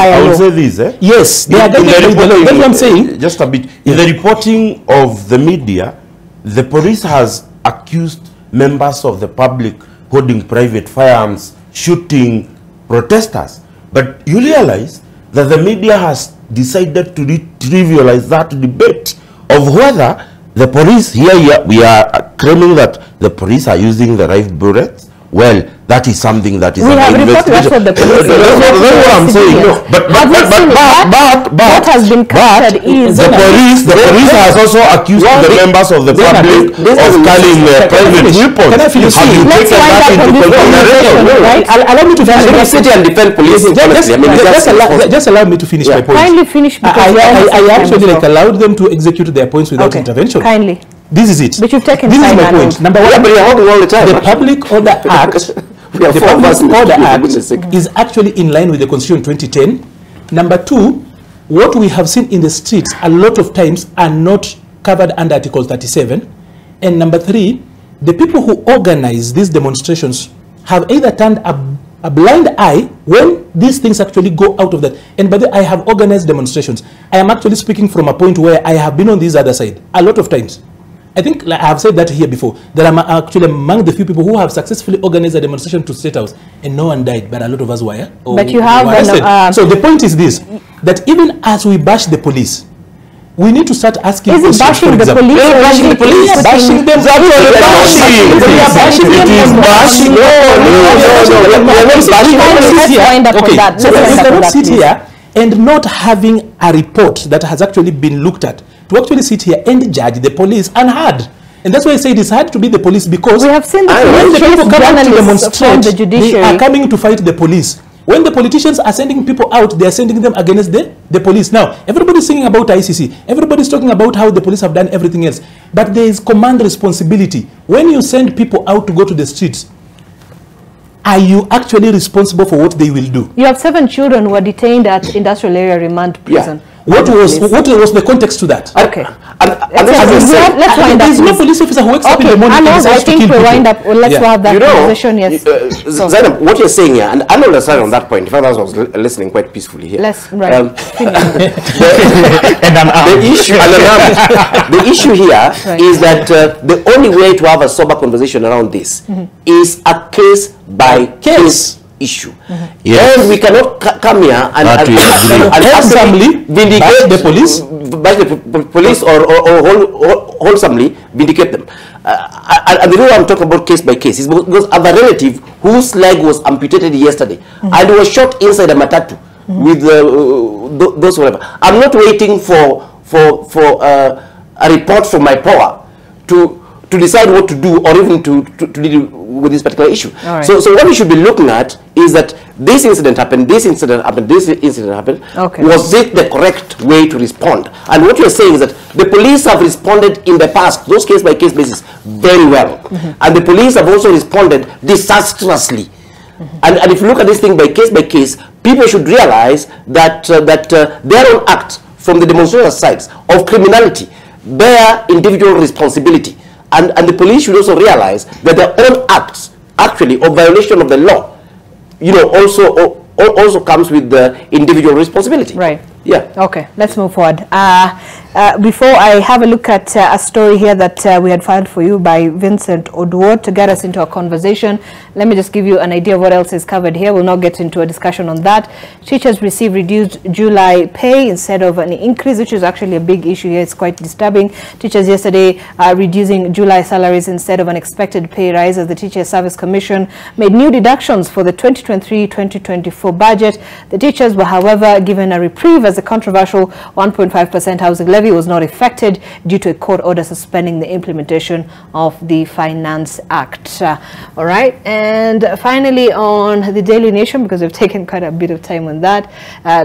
Yes, they are guided by the law. That's what I'm saying. Just a bit. In the reporting of the media, the police has accused members of the public holding private firearms, shooting protesters. But you realize that the media has decided to trivialize that debate of whether the police, here we are claiming that the police are using the right bullets. Well, that is something that is we have reported that's what the police that's what I'm saying. No, but what has been captured is the police has also accused the members of the public of carrying private weapons. Can I finish? Have you taken that into consideration? Allow me to finish. City and defend police. Just allow me to finish my point. Kindly finish because I actually allowed them to execute their points without intervention. Kindly. This is it. But you've taken this is my point. Number one, the Public Order Act, the Public Order Act is actually in line with the Constitution 2010. Number two, what we have seen in the streets a lot of times are not covered under Article 37. And number three, the people who organize these demonstrations have either turned a blind eye when these things actually go out of that. And by the way, I have organized demonstrations. I am actually speaking from a point where I have been on this other side a lot of times. I think, like I have said that here before, that I'm actually among the few people who have successfully organized a demonstration to State House, and no one died, but a lot of us were. But you have... so the point is this, that even as we bash the police, we need to start asking questions. Is it bashing the police? Bashing the police. Bashing them. Okay, so we cannot sit here and not having a report that has actually been looked at, to actually sit here and judge the police unheard. And that's why I say it is hard to be the police, because we have seen when the people come out to demonstrate, they are coming to fight the police. When the politicians are sending people out, they are sending them against the police. Now, everybody's singing about ICC. Everybody's talking about how the police have done everything else. But there is command responsibility. When you send people out to go to the streets, are you actually responsible for what they will do? You have 7 children who were detained at Industrial Area Remand Prison. Yeah. What was the context to that? Okay. Let's wind up. There's no police officer who wakes up in the morning and decides to kill people. I think we'll wind up. Let's have that conversation. Yes. Zainab, what you're saying here, and I'm not understanding on that point. In fact, I was listening quite peacefully here. The issue here is that the only way to have a sober conversation around this is a case by case issue. Yes. And we cannot come here and wholesomely vindicate the police, or wholesomely vindicate them. And the reason I'm talking about case by case is because I have a relative whose leg was amputated yesterday and was shot inside a matatu with those whatever. I'm not waiting for a report from my power to decide what to do, or even to deal with this particular issue. Right. So what we should be looking at is that this incident happened, this incident happened, this incident happened. Okay. Was it the correct way to respond? And what you're saying is that the police have responded in the past, those case by case basis, very well. And the police have also responded disastrously. And if you look at this thing by case, people should realize that their own act from the demonstration sides of criminality bear individual responsibility. And the police should also realize that their own acts, actually, of violation of the law, also comes with the individual responsibility. Right. Yeah. Okay, let's move forward. Before I have a look at a story here that we had filed for you by Vincent Oduor to get us into a conversation, let me just give you an idea of what else is covered here. We'll not get into a discussion on that. Teachers receive reduced July pay instead of an increase, which is actually a big issue here. It's quite disturbing. Teachers yesterday reducing July salaries instead of an expected pay rise, as the Teachers Service Commission made new deductions for the 2023-2024 budget. The teachers were, however, given a reprieve as the controversial 1.5% housing levy was not affected due to a court order suspending the implementation of the Finance Act. All right, and finally on the Daily Nation, because we've taken quite a bit of time on that,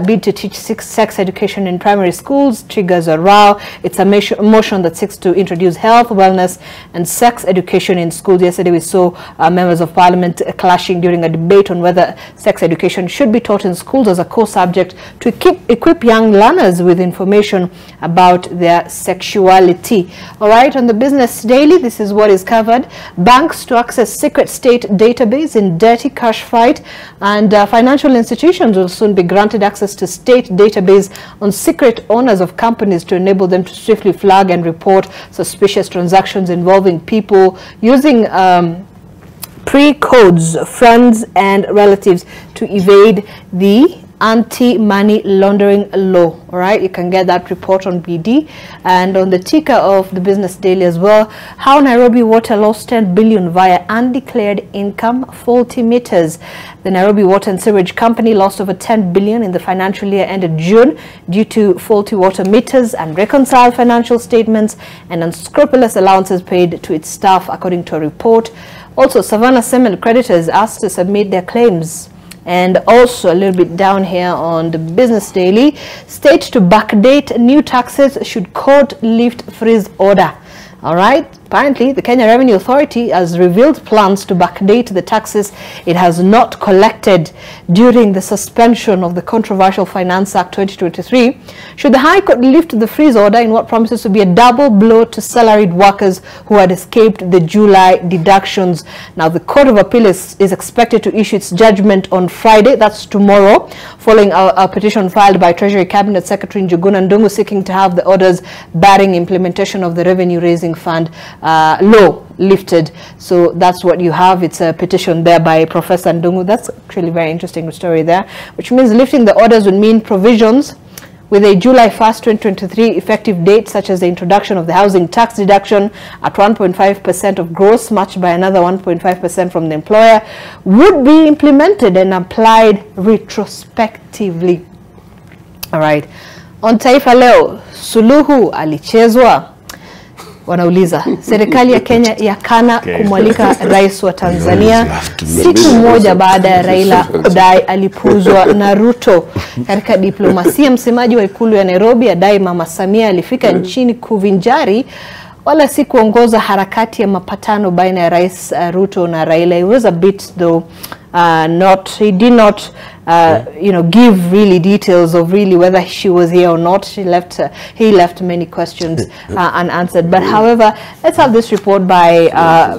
bid to teach sex education in primary schools triggers a row. It's a motion that seeks to introduce health, wellness and sex education in schools. Yesterday we saw members of parliament clashing during a debate on whether sex education should be taught in schools as a core subject to equip young learners with information about their sexuality. All right, on the Business Daily, this is what is covered. Banks to access secret state database in dirty cash fight, and financial institutions will soon be granted access to state database on secret owners of companies to enable them to swiftly flag and report suspicious transactions involving people using pre-codes, friends and relatives to evade the anti-money laundering law. All right, you can get that report on BD. And on the ticker of the Business Daily as well, how Nairobi Water lost 10 billion via undeclared income, faulty meters. The Nairobi Water and Sewerage Company lost over 10 billion in the financial year ended June due to faulty water meters, unreconciled financial statements and unscrupulous allowances paid to its staff, according to a report. Also, Savannah Cement creditors asked to submit their claims. And also a little bit down here on the Business Daily, state to backdate new taxes should court lift freeze order. All right, Apparently, the Kenya Revenue Authority has revealed plans to backdate the taxes it has not collected during the suspension of the controversial Finance Act 2023. Should the High Court lift the freeze order in what promises to be a double blow to salaried workers who had escaped the July deductions? Now, the Court of Appeal is expected to issue its judgment on Friday, that's tomorrow, following a petition filed by Treasury Cabinet Secretary Njuguna Ndung'u seeking to have the orders barring implementation of the Revenue Raising Fund law lifted. So that's what you have. It's a petition there by Professor Ndung'u. That's actually a very interesting story there, which means lifting the orders would mean provisions with a July 1st, 2023 effective date, such as the introduction of the housing tax deduction at 1.5% of gross, matched by another 1.5% from the employer, would be implemented and applied retrospectively. All right. On Taifa Leo, Suluhu alichezwa. Wanauliza, serikali ya Kenya yakana kumwalika rais wa Tanzania siku moja baada ya Raila kudai alipuuzwa na Ruto. Katika diplomasia, msemaji wa ikulu ya Nairobi adai Mama Samia alifika nchini kuvinjari wala si kuongoza harakati ya mapatano baina ya Rais Ruto na Raila. It was a bit though he did not give really details of really whether she was here or not. He left many questions unanswered. But however, let's have this report by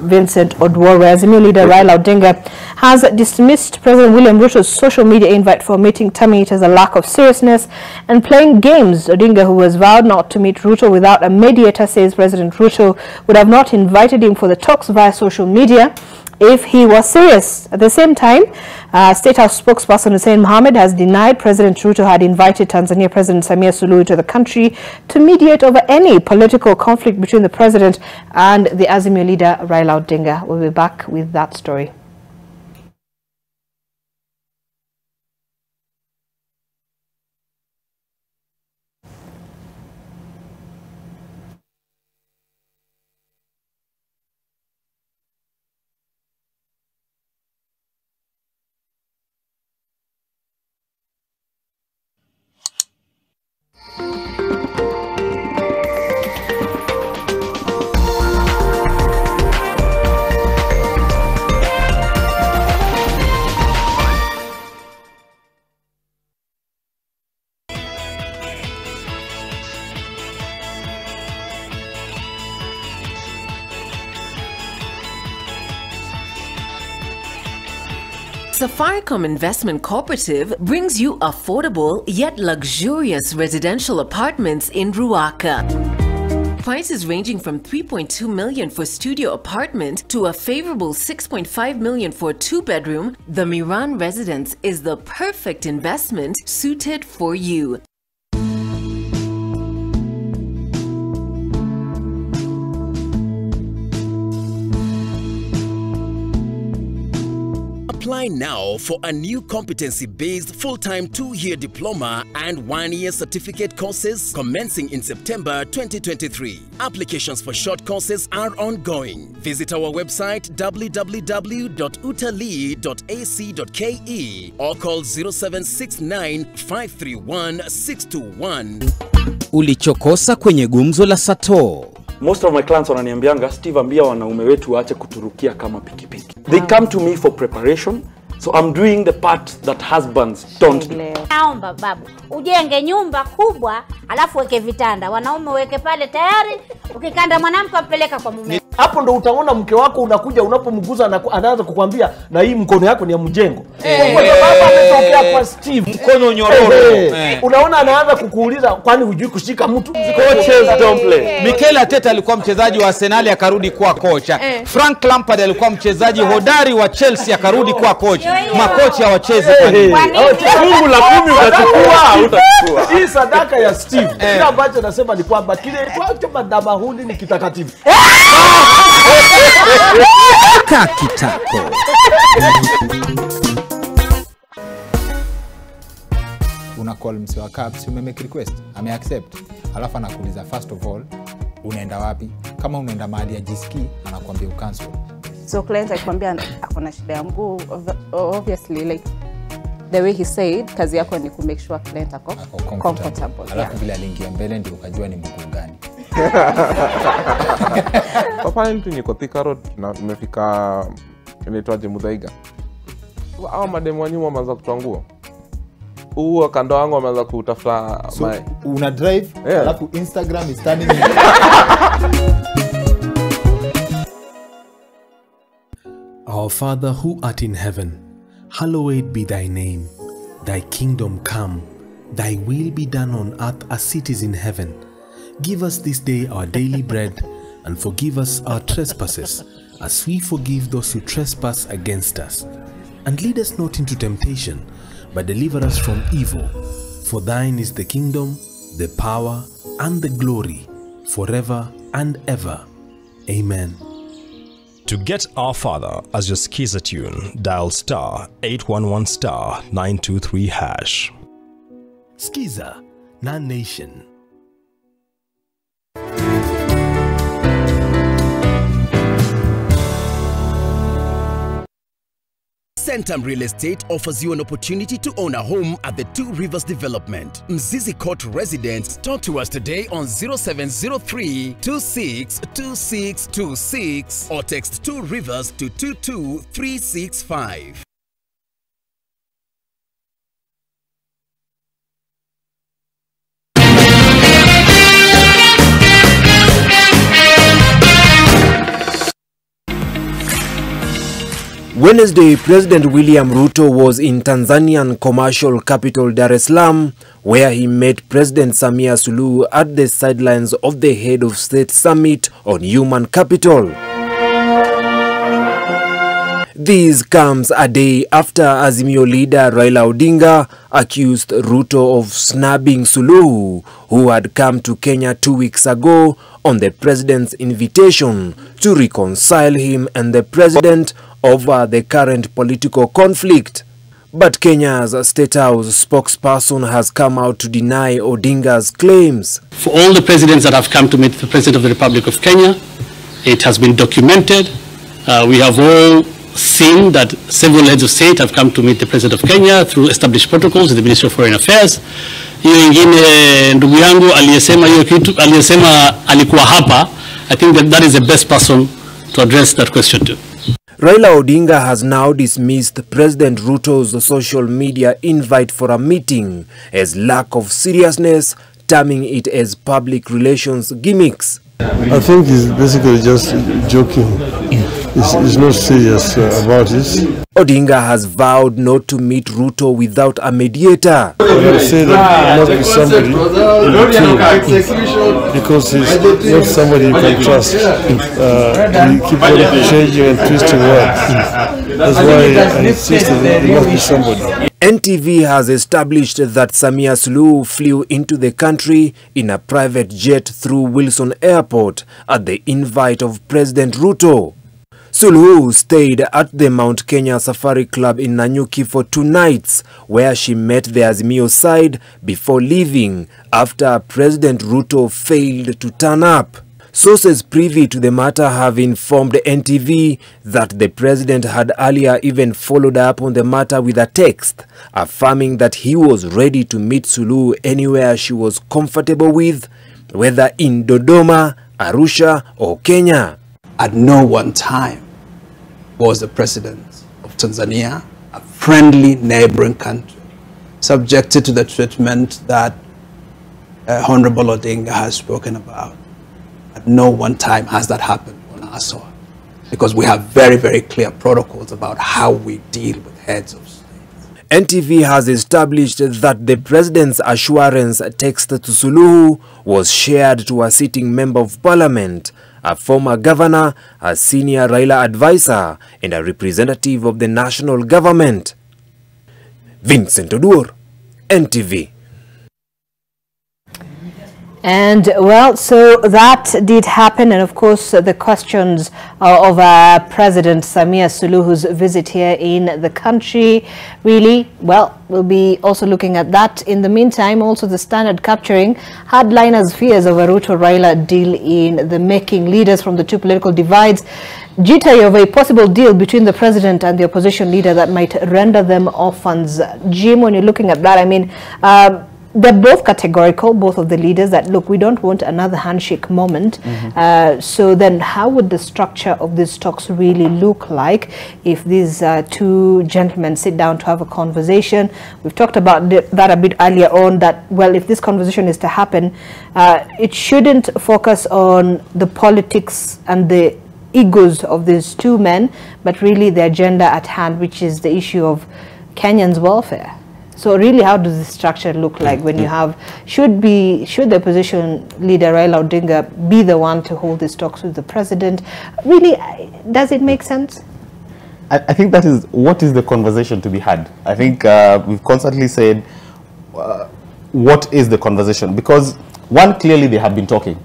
Vincent Odwor, where Azimio leader Raila Odinga has dismissed President William Ruto's social media invite for meeting, terming it as a lack of seriousness and playing games. Odinga, who has vowed not to meet Ruto without a mediator, says President Ruto would have not invited him for the talks via social media if he was serious. At the same time, State House spokesperson Hussein Mohammed has denied President Ruto had invited Tanzania President Samia Suluhu to the country to mediate over any political conflict between the president and the Azimio leader Raila Odinga. We'll be back with that story. Safaricom Investment Cooperative brings you affordable yet luxurious residential apartments in Ruaka. Prices ranging from 3.2 million for studio apartment to a favorable 6.5 million for a 2-bedroom, the Miran Residence is the perfect investment suited for you. Apply now for a new competency-based full-time 2-year diploma and 1-year certificate courses commencing in September 2023. Applications for short courses are ongoing. Visit our website www.utalii.ac.ke or call 0769 531 621. Ulichokosa kwenye gumzo la Sato. Most of my clients wananiambianga, Steve, ambia wanaume wetu waache kuturukia kama pikipiki. They come to me for preparation, so I'm doing the part that husbands don't do. Naomba babu, ujenge nyumba kubwa, alafu weke vitanda. Wanaume weke pale tayari, ukikanda mwanamke apeleka kwa mume. Hapo ndo utaona mke wako unakuja, unapomguza na anaanza kukwambia na hii mkono yako ni ya mjengo. Kwa sababu ametokea kwa Steve, mkono nyororo. Unaona anaanza kukuuliza kwani hujui kushika mtu? Coaches don't play. Mikel Arteta alikuwa mchezaji wa Arsenal akarudi kuwa kocha. Frank Lampard alikuwa mchezaji hodari wa Chelsea akarudi kuwa kocha. Makocha wacheze kwa nini? Fungu la 10 utachukua, utachukua. Hii sadaka ya Steve. Kile ambacho nasema ni kwamba kile kwacho madhabahuni ni kitakatifu. Kakitako. Una call mse wa Caps, umemake request, ame-accept. Alafu anakuuliza first of all, unaenda wapi? Kama unaenda mahali ya jiski, anakuambia ucancel. So client akikwambia akona shida ya mguu, obviously like the way he said, kazi yako ni ku make sure client ako comfortable. Alafu vile aliingia mbele ndio ukajua ni mguu gani. Papa nitu niko Thika Road na nimefika inaitwaje Muthaiga. Hao mademu wa nyuma wameanza kutoa nguo. Huo kando wangu wameanza kutafuta so, una drive alafu Instagram is turning Our Father who art in heaven, hallowed be thy name. Thy kingdom come, thy will be done on earth as it is in heaven. Give us this day our daily bread, and forgive us our trespasses, as we forgive those who trespass against us. And lead us not into temptation, but deliver us from evil. For thine is the kingdom, the power, and the glory, forever and ever. Amen. To get Our Father as your Skiza tune, dial *811*923#. Skiza, non-nation. Centum Real Estate offers you an opportunity to own a home at the Two Rivers Development, Mzizi Court Residence. Talk to us today on 0703 262626 or text 2 Rivers to 22365. Wednesday, President William Ruto was in Tanzanian commercial capital Dar es Salaam, where he met President Samia Suluhu at the sidelines of the Head of State Summit on Human Capital. This comes a day after Azimio leader Raila Odinga accused Ruto of snubbing Suluhu, who had come to Kenya 2 weeks ago on the president's invitation to reconcile him and the president over the current political conflict. But Kenya's State House spokesperson has come out to deny Odinga's claims. For all the presidents that have come to meet the President of the Republic of Kenya, it has been documented. We have all seen that several heads of state have come to meet the President of Kenya through established protocols in the Ministry of Foreign Affairs. Hiyo ingine ndugu yangu aliyesema hiyo kitu, aliyesema alikuwa hapa, I think that is the best person to address that question to. Raila Odinga has now dismissed President Ruto's social media invite for a meeting as lack of seriousness, terming it as public relations gimmicks. I think he's basically just joking. He's not serious about it. Odinga has vowed not to meet Ruto without a mediator. I say that not with somebody because he's not somebody you can trust. He keeps on changing and twisting words. That's why I insist that he must be somebody. NTV has established that Samia Suluhu flew into the country in a private jet through Wilson Airport at the invite of President Ruto. Suluhu stayed at the Mount Kenya Safari Club in Nanyuki for 2 nights, where she met the Azimio side before leaving after President Ruto failed to turn up. Sources privy to the matter have informed NTV that the president had earlier even followed up on the matter with a text, affirming that he was ready to meet Suluhu anywhere she was comfortable with, whether in Dodoma, Arusha or Kenya. At no one time was the president of Tanzania, a friendly neighboring country, subjected to the treatment that Honorable Odinga has spoken about. At no one time has that happened on our soil, because we have very, very clear protocols about how we deal with heads of state. NTV has established that the president's assurance text to Suluhu was shared to a sitting member of parliament, a former governor, a senior Raila advisor, and a representative of the national government. Vincent Odur, NTV. And well, so that did happen, and of course the questions of President Samia Suluhu's visit here in the country, really, well, we'll be also looking at that. In the meantime, also the Standard capturing hardliners' fears of a Ruto-Raila deal in the making. Leaders from the two political divides jittery of a possible deal between the president and the opposition leader that might render them orphans. Jim, when you're looking at that, I mean, they're both categorical, both of the leaders, that look, we don't want another handshake moment. So then how would the structure of these talks really look like if these two gentlemen sit down to have a conversation? We've talked about that a bit earlier on, that, well, if this conversation is to happen, it shouldn't focus on the politics and the egos of these two men, but really the agenda at hand, which is the issue of Kenyans' welfare. So really, how does this structure look like when you have, should the opposition leader Raila Odinga be the one to hold these talks with the president? Really, does it make sense? I think that is what is the conversation to be had. I think we've constantly said, what is the conversation? Because one, clearly they have been talking.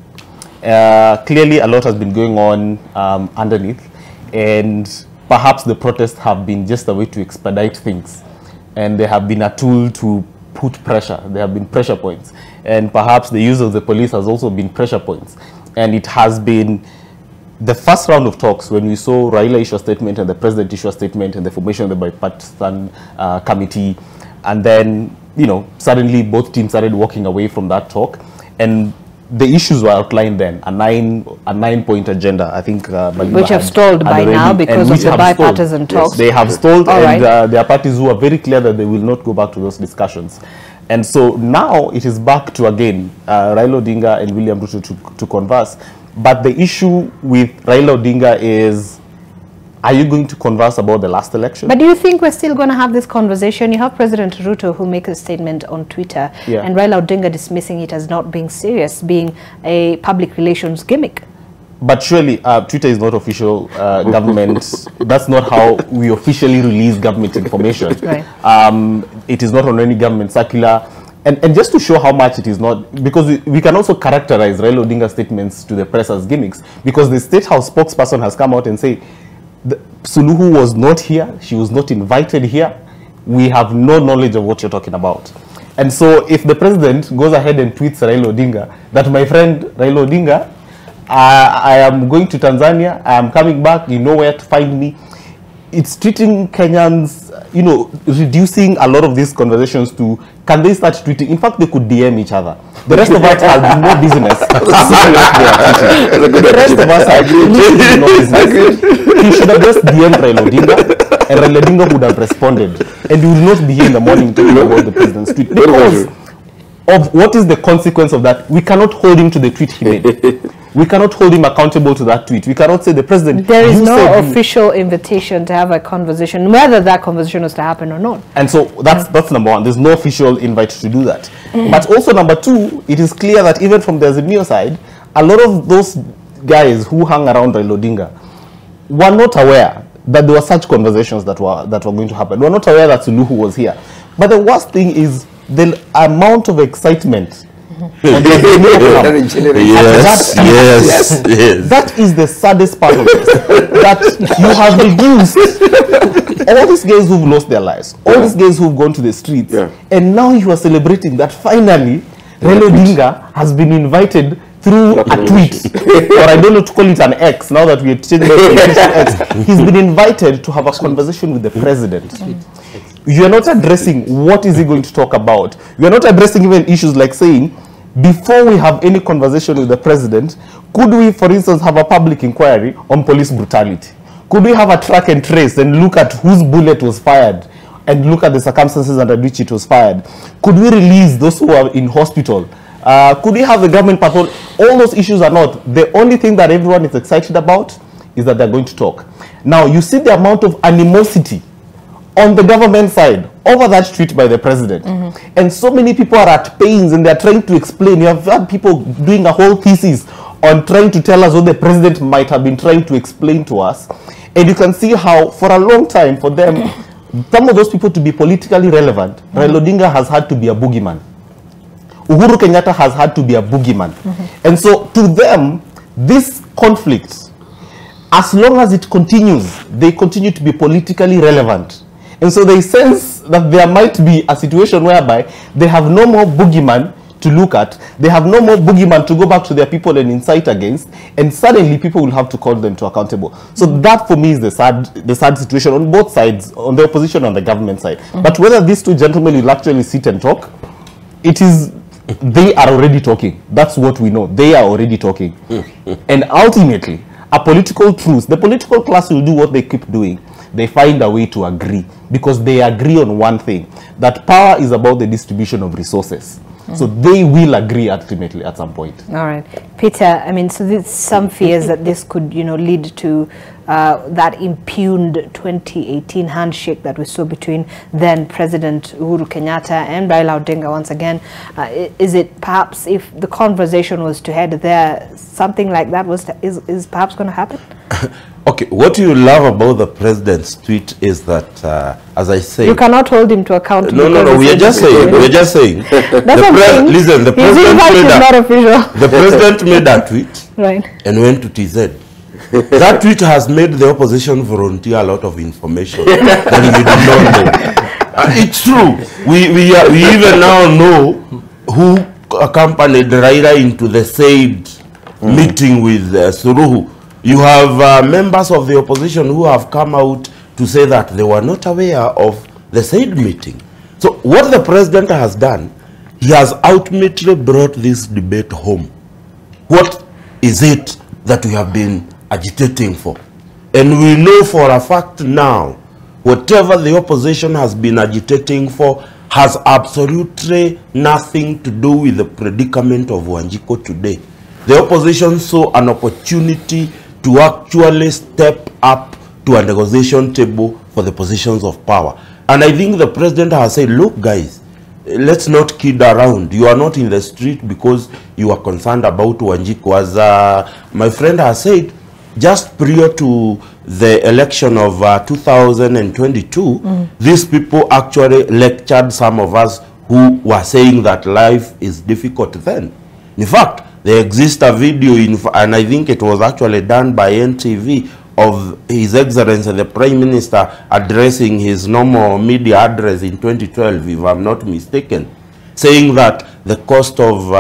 Clearly a lot has been going on underneath, and perhaps the protests have been just a way to expedite things. And they have been a tool to put pressure. There have been pressure points. And perhaps the use of the police has also been pressure points. And it has been the first round of talks when we saw Raila issue a statement and the president issue a statement and the formation of the bipartisan committee. And then, you know, suddenly both teams started walking away from that talk. And the issues were outlined then, a nine-point agenda, I think. Which have stalled by now because of the bipartisan talks. Yes, they have stalled, and there are parties who are very clear that they will not go back to those discussions. And so now it is back to, again, Raila Odinga and William Ruto to converse. But the issue with Raila Odinga is, are you going to converse about the last election? But do you think we're still going to have this conversation? You have President Ruto who makes a statement on Twitter, and Raila Odinga dismissing it as not being serious, being a public relations gimmick. But surely Twitter is not official government. That's not how we officially release government information. Right. It is not on any government circular. And just to show how much it is not, because we can also characterize Raila Odinga's statements to the press as gimmicks, because the State House spokesperson has come out and say, Suluhu was not here, she was not invited here, we have no knowledge of what you're talking about. And so if the president goes ahead and tweets Raila Odinga that, my friend Raila Odinga, I am going to Tanzania, I am coming back, you know where to find me, it's treating Kenyans, you know, reducing a lot of these conversations to, can they start tweeting? In fact, they could DM each other. The rest of us have no business. The rest of us have no business. He should have just DM'd Raila Odinga, and Raila Odinga would have responded. And we will not be here in the morning talking about the president's tweet. Because of what is the consequence of that? We cannot hold him to the tweet he made. We cannot hold him accountable to that tweet. We cannot say the president... There is no official invitation to have a conversation, whether that conversation was to happen or not. And so that's number one. There's no official invite to do that. But also number two, it is clear that even from the Azimio side, a lot of those guys who hung around Raila Odinga were not aware that there were such conversations that were going to happen. They were not aware that Suluhu was here. But the worst thing is the amount of excitement. That is the saddest part of this. That you have reduced all these guys who've lost their lives, all these guys who've gone to the streets, and now you are celebrating that finally Raila Odinga has been invited through a tweet, or I don't know to call it an X, now that we have changed it to X. He's been invited to have a conversation with the president. You are not addressing what is he going to talk about. You are not addressing even issues like saying, before we have any conversation with the president, could we, for instance, have a public inquiry on police brutality? Could we have a track and trace and look at whose bullet was fired and look at the circumstances under which it was fired? Could we release those who are in hospital? Could we have the government patrol? All those issues are not. The only thing that everyone is excited about is that they're going to talk. Now, you see the amount of animosity on the government side over that tweet by the president. And so many people are at pains and they're trying to explain. You have had people doing a whole thesis on trying to tell us what the president might have been trying to explain to us. And you can see how, for a long time, for them, some of those people to be politically relevant, Raila Odinga has had to be a boogeyman. Uhuru Kenyatta has had to be a boogeyman. And so, to them, this conflict, as long as it continues, they continue to be politically relevant. And so they sense that there might be a situation whereby they have no more boogeyman to look at, they have no more boogeyman to go back to their people and incite against, and suddenly people will have to call them to accountable. So that for me is the sad situation on both sides, on the opposition and the government side. But whether these two gentlemen will actually sit and talk, it is, they are already talking. That's what we know. They are already talking. And ultimately, a political truce, the political class will do what they keep doing. They find a way to agree, because they agree on one thing, that power is about the distribution of resources. So they will agree ultimately at some point. All right. Peter, I mean, so there's some fears that this could, lead to that impugned 2018 handshake that we saw between then President Uhuru Kenyatta and Raila Odinga once again. Is it perhaps, if the conversation was to head there, something like that is perhaps going to happen? Okay, what you love about the president's tweet is that, as I say, you cannot hold him to account. No, we are just saying. Listen, the president made a tweet, right, and went to TZ. That tweet has made the opposition volunteer a lot of information that we did not know. It's true. We even now know who accompanied Raila into the said meeting with Suluhu. You have members of the opposition who have come out to say that they were not aware of the said meeting. So what the president has done, he has ultimately brought this debate home. What is it that we have been agitating for? And we know for a fact now, whatever the opposition has been agitating for has absolutely nothing to do with the predicament of Wanjiku today. The opposition saw an opportunity to actually step up to a negotiation table for the positions of power. And I think the president has said, look guys, let's not kid around. You are not in the street because you are concerned about Wanjiku. As my friend has said, just prior to the election of 2022, these people actually lectured some of us who were saying that life is difficult then. In fact, there exists a video, and I think it was actually done by NTV, of His Excellency the Prime Minister addressing his normal media address in 2012, if I'm not mistaken, saying that the cost of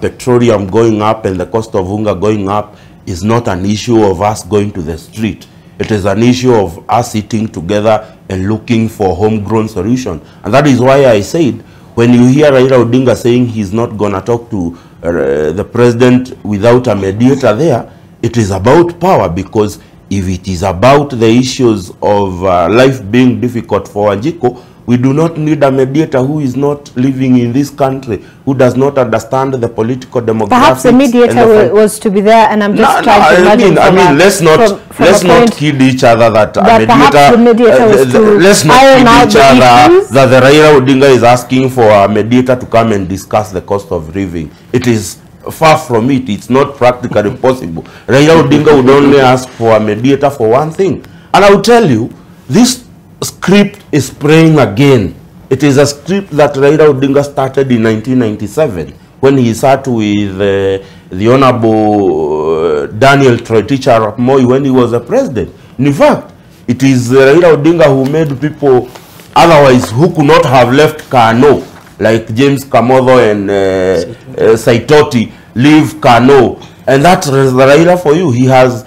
petroleum going up and the cost of unga going up is not an issue of us going to the street. It is an issue of us sitting together and looking for homegrown solution. And that is why I said, when you hear Raila Odinga saying he's not going to talk to the president without a mediator there, it is about power, because if it is about the issues of life being difficult for Wanjiku, we do not need a mediator who is not living in this country, who does not understand the political demographics. Perhaps the mediator was to be there, and I'm just trying to imagine. I mean, let's not kid each other that a mediator was to let's not kid each other that the Raila Odinga is asking for a mediator to come and discuss the cost of living. It is far from it. It's not practically possible. Raila Odinga would only ask for a mediator for one thing. And I will tell you, this script is playing again. It is a script that Raila Odinga started in 1997 when he sat with the Honorable Daniel Toroitich arap Moi when he was a president. In fact, it is Raila Odinga who made people otherwise who could not have left Kano, like James Kamotho and Saitoti, leave Kano. And that's Raila for you. He has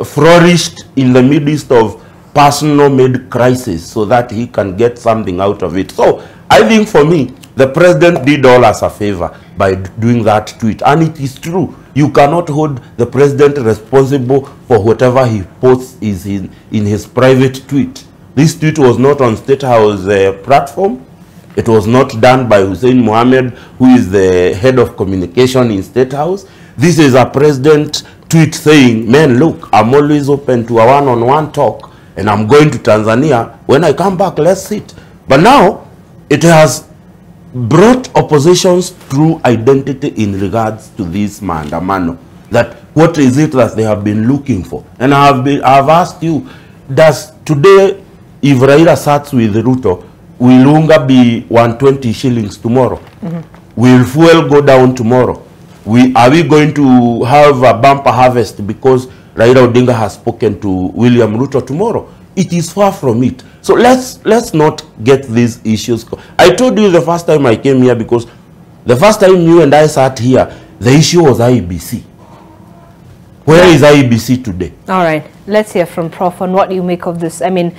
flourished in the midst of personal made crisis so that he can get something out of it. So I think for me, the president did all us a favor by doing that tweet. And it is true. You cannot hold the president responsible for whatever he posts in his private tweet. This tweet was not on State House platform. It was not done by Hussein Mohammed, who is the head of communication in State House. This is a president tweet saying, man, look, I'm always open to a one-on-one talk, and I'm going to Tanzania. When I come back, let's sit. But now, it has brought opposition's true identity in regards to this maandamano. That what is it that they have been looking for? And I've asked you, does today, if Raila starts with Ruto, will unga be 120 shillings tomorrow? Will fuel go down tomorrow? Are we going to have a bumper harvest because Raila Odinga has spoken to William Ruto tomorrow? It is far from it. So let's not get these issues. I told you the first time I came here, because the first time you and I sat here, the issue was IEBC. Where is IEBC today? All right, let's hear from Prof on what you make of this. I mean,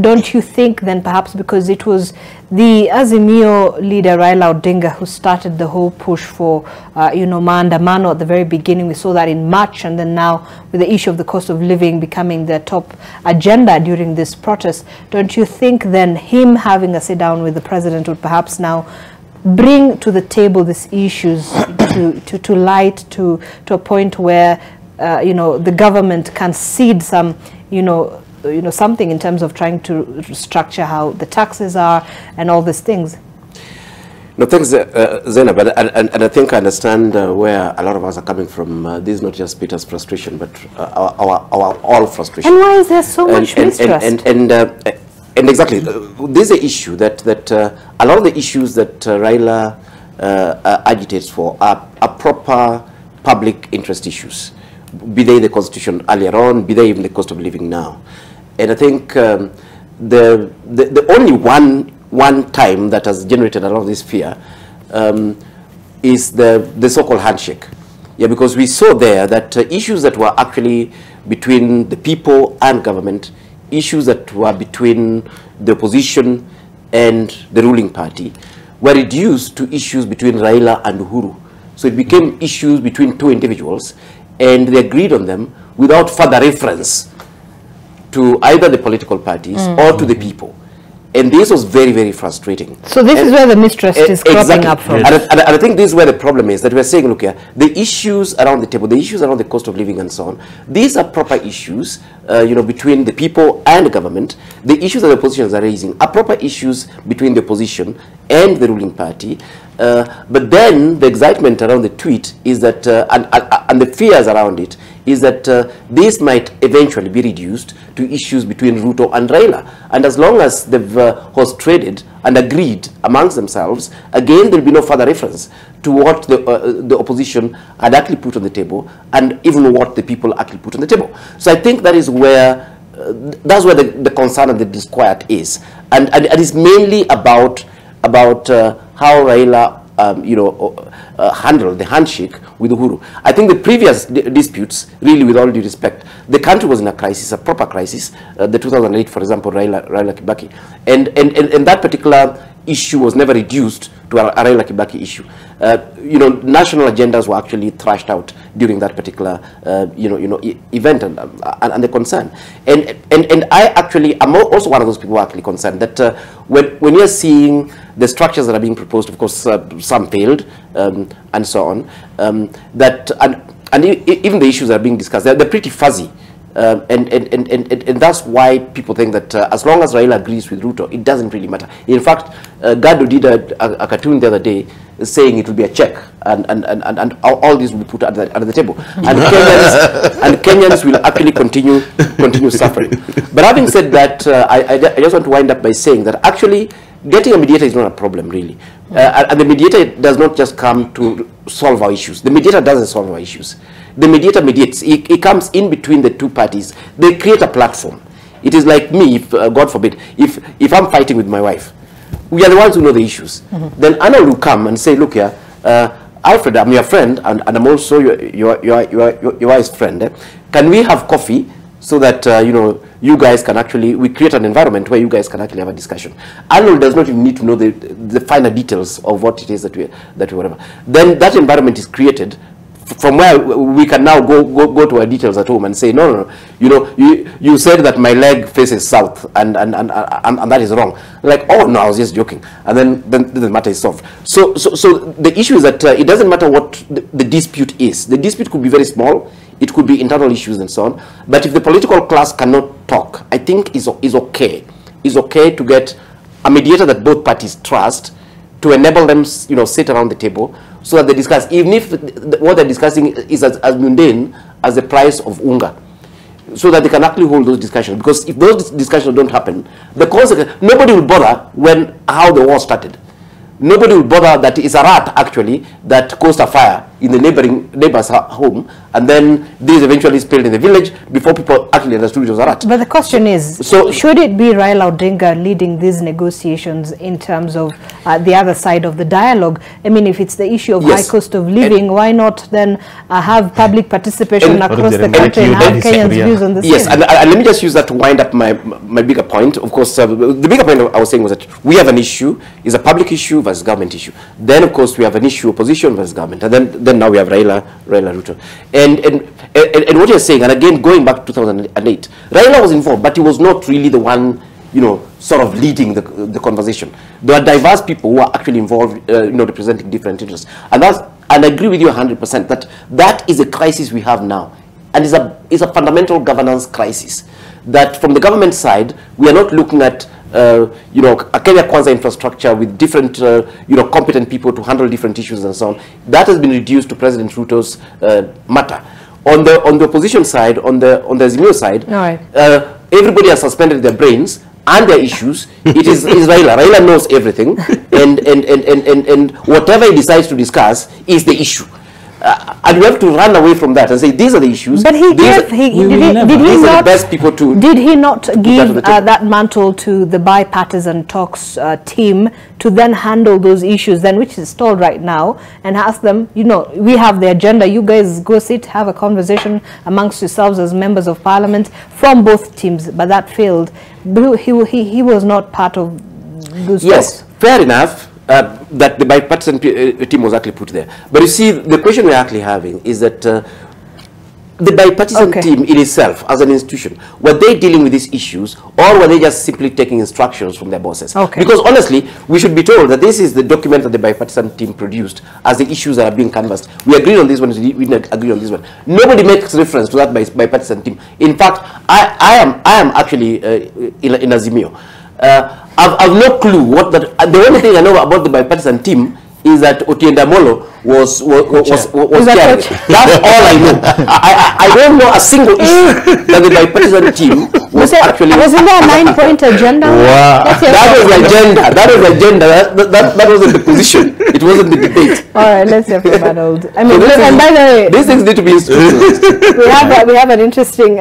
don't you think then perhaps because it was the Azimio leader Raila Odinga who started the whole push for, you know, maandamano at the very beginning. We saw that in March, and then now with the issue of the cost of living becoming the top agenda during this protest. Don't you think then him having a sit down with the president would perhaps now bring to the table these issues to light, to a point where you know, the government can cede some, you know, something in terms of trying to structure how the taxes are and all these things? No, thanks, Zainab. And I think I understand where a lot of us are coming from. This is not just Peter's frustration, but our all frustration. And why is there so much mistrust? And exactly, there's an issue that a lot of the issues that Raila agitates for are proper public interest issues, be they the constitution earlier on, be they even the cost of living now. And I think the only one time that has generated a lot of this fear is the so-called handshake. Yeah, because we saw there that issues that were actually between the people and government, issues that were between the opposition and the ruling party, were reduced to issues between Raila and Uhuru. So it became issues between two individuals, and they agreed on them without further reference to either the political parties or to the people. And this was very, very frustrating. So this is where the mistrust is cropping up from. And I think this is where the problem is, that we're saying, look here, the issues around the table, the issues around the cost of living and so on, these are proper issues, you know, between the people and the government. The issues that the oppositions are raising are proper issues between the opposition and the ruling party. But then the excitement around the tweet is that, and the fears around it, is that this might eventually be reduced to issues between Ruto and Raila. And as long as they've horse traded and agreed amongst themselves, again, there will be no further reference to what the opposition had actually put on the table, and even what the people actually put on the table. So I think that is where, that's where the concern and the disquiet is. And it's mainly about how Raila you know, handled the handshake with Uhuru. I think the previous disputes, really, with all due respect, the country was in a crisis, a proper crisis. The 2008, for example, Raila Kibaki, and that particular issue was never reduced to a Raila Kibaki issue. You know, national agendas were actually thrashed out during that particular event and the concern. And I actually am also one of those people who are actually concerned that when you're seeing the structures that are being proposed, of course, some failed and so on, and even the issues that are being discussed, they're pretty fuzzy. And that's why people think that as long as Raila agrees with Ruto, it doesn't really matter. In fact, Gado did a cartoon the other day saying it will be a check, and all this will be put at the table, and Kenyans will actually continue suffering. But having said that, I just want to wind up by saying that actually getting a mediator is not a problem, really. And the mediator does not just come to solve our issues. The mediator doesn't solve our issues. The mediator mediates. He comes in between the two parties. They create a platform. It is like me, if, God forbid, if I'm fighting with my wife, we are the ones who know the issues. Then Anna will come and say, look here, Alfred, I'm your friend, and I'm also your wife's friend. Can we have coffee so that, you know, you guys can actually, we create an environment where you guys can actually have a discussion. Arnold does not even need to know the finer details of what it is that we whatever. Then that environment is created from where we can now go to our details at home and say, no, you know, you said that my leg faces south, and that is wrong. Like, oh no, I was just joking, and then the matter is solved. So the issue is that it doesn't matter what the dispute is. The dispute could be very small. It could be internal issues and so on. But if the political class cannot talk, I think is okay. It's okay to get a mediator that both parties trust to enable them, you know, sit around the table so that they discuss, even if what they're discussing is as mundane as the price of unga, so that they can actually hold those discussions. Because if those discussions don't happen, the consequence, nobody will bother how the war started. Nobody will bother that it's a rat, actually, that caused a fire in the neighbor's home, and then this eventually spilled in the village before people actually understood it was a rat. But the question is, so should it be Raila Odinga leading these negotiations in terms of the other side of the dialogue? I mean, if it's the issue of high cost of living, why not then have public participation across the country and have Kenyans' views on this? Yes, and let me just use that to wind up my bigger point. Of course, the bigger point I was saying was that we have an issue, is a public issue versus government issue. Then, of course, we have an issue, opposition versus government, and then now we have Raila Ruto. And what you're saying, and again, going back to 2008, Raila was involved, but he was not really the one, sort of leading the conversation. There are diverse people who are actually involved, representing different interests. And I agree with you 100% that is a crisis we have now. And it's a fundamental governance crisis. That from the government side, we are not looking at a Kenya Kwanza infrastructure with different, competent people to handle different issues and so on. That has been reduced to President Ruto's matter. On the opposition side, on the Azimio side, everybody has suspended their brains and their issues. It is Raila. Raila knows everything, and whatever he decides to discuss is the issue. And we have to run away from that and say these are the issues. But he gave, these are the best people to. Did he not give that mantle to the bipartisan talks team to then handle those issues, then which is stalled right now, and ask them, we have the agenda. You guys go sit, have a conversation amongst yourselves as members of parliament from both teams. But that failed. He was not part of those talks. Yes, fair enough. That the bipartisan team was actually put there. But you see, the question we're actually having is that the bipartisan team in itself, as an institution, were they dealing with these issues, or were they just simply taking instructions from their bosses? Because honestly, we should be told that this is the document that the bipartisan team produced as the issues that are being canvassed. We agreed on this one, we didn't agree on this one. Nobody makes reference to that bipartisan team. In fact, I am actually in Azimio. I've no clue what that. The only thing I know about the bipartisan team is that Otiende Amollo was chairing. That's all I know. I don't know a single issue that the bipartisan team was actually. Wasn't there a 9-point agenda? Wow. That was the agenda. That wasn't the position. It wasn't the debate. All right, let's hear from Arnold. I mean, and by the way, these things need to be institutionalized. we have an interesting,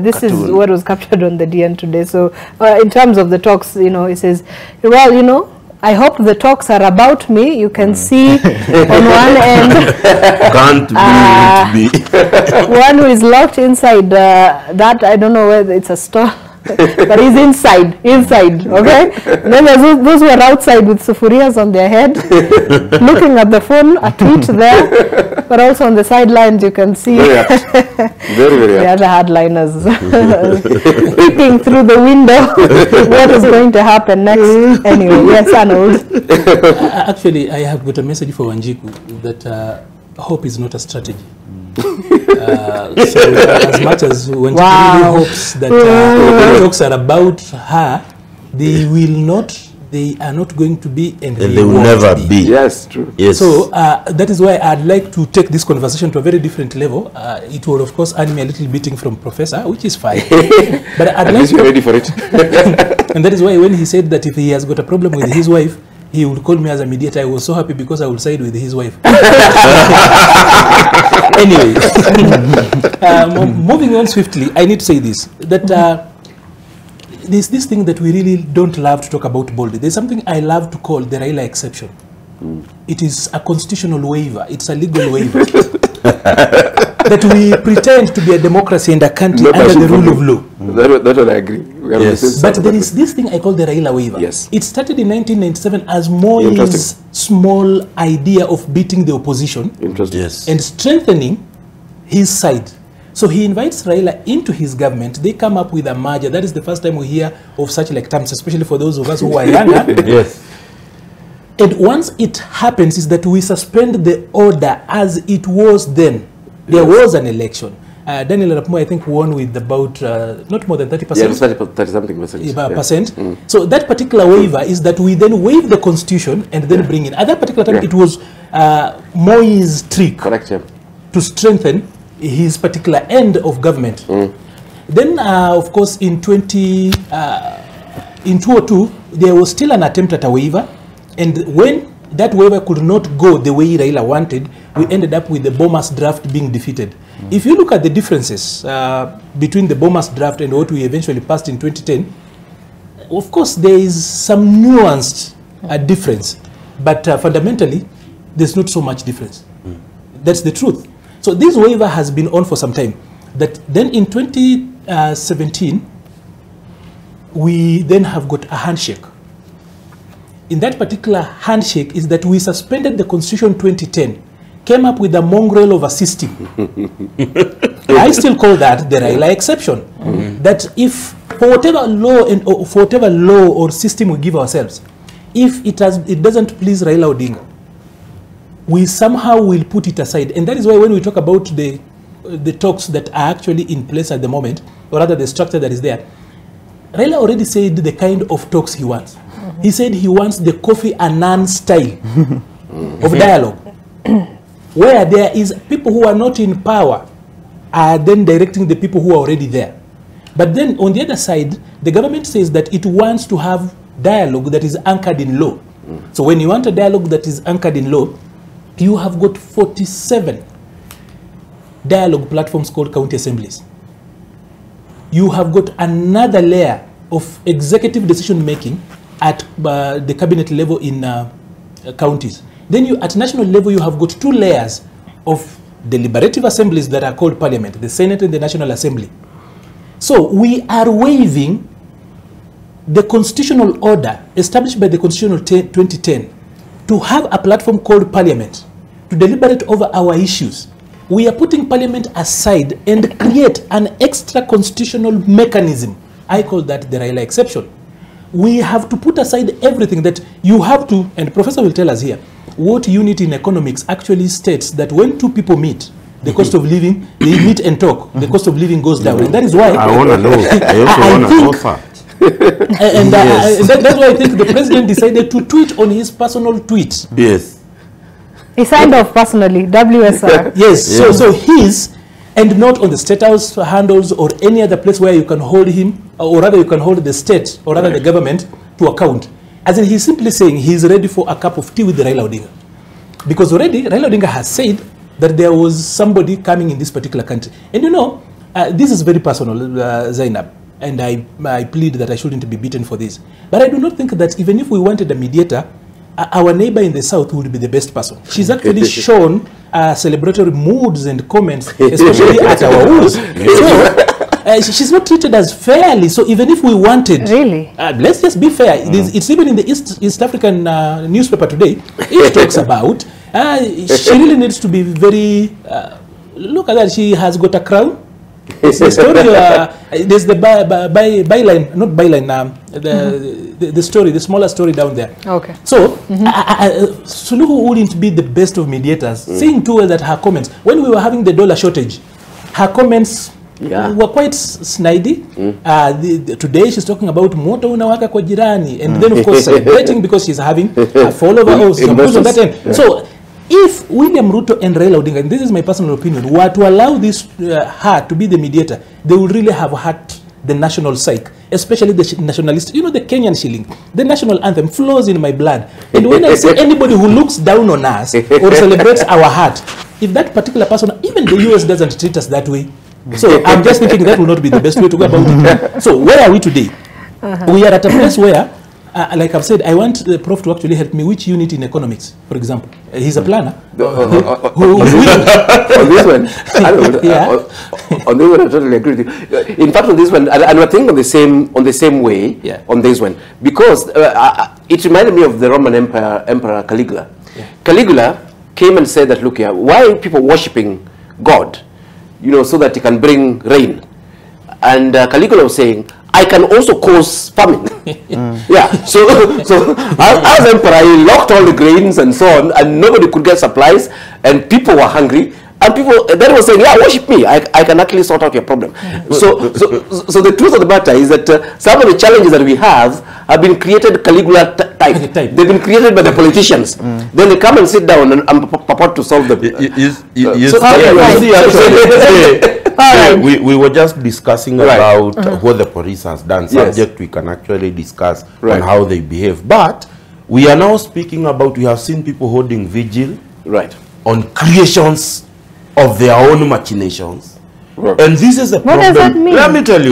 this is what was captured on the DN today. So, in terms of the talks, it says, well, I hope the talks are about me. You can see on one end one who is locked inside that, I don't know whether it's a store, but he's inside, okay? And then there's those who are outside with sufurias on their head, looking at the phone, a tweet there, but also on the sidelines you can see very the other hardliners peeping through the window what is going to happen next. Anyway, yes, Arnold. Actually, I have got a message for Wanjiku that hope is not a strategy. So as much as when really hopes that the talks are about her, they are not going to be, and they will never be. Yes, true. Yes. So that is why I'd like to take this conversation to a very different level. It will, of course, earn me a little beating from Professor, which is fine. But I'd like you're ready for it. And that is why when he said that if he has got a problem with his wife, he would call me as a mediator. I was so happy because I would side with his wife. Anyway, moving on swiftly, I need to say this, that there's this thing that we really don't love to talk about boldly. There's something I love to call the Raila exception. It is a constitutional waiver. It's a legal waiver. That we pretend to be a democracy and a country under the rule of law. That one I agree. Yes. But there is this thing I call the Raila waiver. Yes. It started in 1997 as Moi's small idea of beating the opposition and strengthening his side. So he invites Raila into his government. They come up with a merger. That is the first time we hear of such like terms, especially for those of us who are younger. Yes. And once it happens is that we suspend the order as it was then. There was an election. Daniel Arap Moi, I think, won with about not more than 30%. Yes, 30-something percent. So that particular waiver is that we then waive the constitution and then bring in. At that particular time, it was Moi's trick to strengthen his particular end of government. Then, of course, in 2002, there was still an attempt at a waiver. And when that waiver could not go the way Raila wanted, we ended up with the Bomas draft being defeated. If you look at the differences between the Bomas draft and what we eventually passed in 2010, of course there is some nuanced difference, but fundamentally there's not so much difference. That's the truth. So this waiver has been on for some time. That then in 2017, we then have got a handshake. In that particular handshake is that we suspended the Constitution 2010, came up with a mongrel of a system. I still call that the Raila exception. That if for whatever law or system we give ourselves, if it doesn't please Raila Odinga, we somehow will put it aside. And that is why when we talk about the talks that are actually in place at the moment, or rather the structure that is there, Raila already said the kind of talks he wants. He said he wants the Kofi Annan style of dialogue, where there is people who are not in power are then directing the people who are already there. But then on the other side, the government says that it wants to have dialogue that is anchored in law. So when you want a dialogue that is anchored in law, you have got 47 dialogue platforms called county assemblies. You have got another layer of executive decision making at the cabinet level in counties. Then at national level, you have got 2 layers of deliberative assemblies that are called parliament, the Senate and the National Assembly. So we are waiving the constitutional order established by the Constitution 2010 to have a platform called parliament to deliberate over our issues. We are putting parliament aside and create an extra constitutional mechanism. I call that the Raila exception. We have to put aside everything that you have to, and the professor will tell us here, what unit in economics actually states that when 2 people meet, the cost of living, they meet and talk, the cost of living goes down. And that is why I want to know. I also want to know that. And that's why I think the president decided to tweet on his personal tweet. Yes. He signed off personally, WSR. Yes, yes. So his, and not on the State House handles or any other place where you can hold him, or rather you can hold the state, or rather the government, to account. As in, he's simply saying he's ready for a cup of tea with Raila Odinga. Because already Raila Odinga has said that there was somebody coming in this particular country. And you know, this is very personal, Zainab, and I plead that I shouldn't be beaten for this. But I do not think that even if we wanted a mediator, our neighbor in the south would be the best person. She's actually shown celebratory moods and comments, especially at our woods. So she's not treated as fairly. So even if we wanted, really, let's just be fair. It's even in the East African newspaper today. It talks about she really needs to be very. Look at that. She has got a crown. It's the story. There's the byline, not byline. The story, the smaller story down there. Okay. So Suluhu wouldn't be the best of mediators. Seeing too that her comments, when we were having the dollar shortage, her comments were quite snidey. Today she's talking about moto unawaka kwa jirani, and then of course celebrating because she's having a follower on that end. So if William Ruto and Raila Odinga, and this is my personal opinion, were to allow this her to be the mediator, they would really have hurt the national psyche, especially the nationalist. You know, the Kenyan shilling, the national anthem flows in my blood. And when I see anybody who looks down on us or celebrates our heart, if that particular person, even the US doesn't treat us that way. So I'm just thinking that will not be the best way to go about it. So where are we today? We are at a place where, like I've said, I want the prof to actually help me. Which unit in economics, for example? He's a planner. On this one, I don't know, on this one, I totally agree with you. In fact, on this one, and I think on the same way, on this one, because it reminded me of the Roman Emperor Caligula. Caligula came and said that, look here, why are people worshipping God? You know, so that he can bring rain. And Caligula was saying, I can also cause famine. Yeah, so as emperor, he locked all the grains and so on, and nobody could get supplies, and people were hungry, and people then were saying, yeah, worship me, I can actually sort out your problem. So the truth of the matter is that some of the challenges that we have been created Caligula type. They've been created by the politicians. Then they come and sit down and purport to solve them. We were just discussing about what the police has done, subject we can actually discuss on how they behave. But we are now speaking about, we have seen people holding vigil on creations of their own machinations. And this is the problem. What does that mean? Let me tell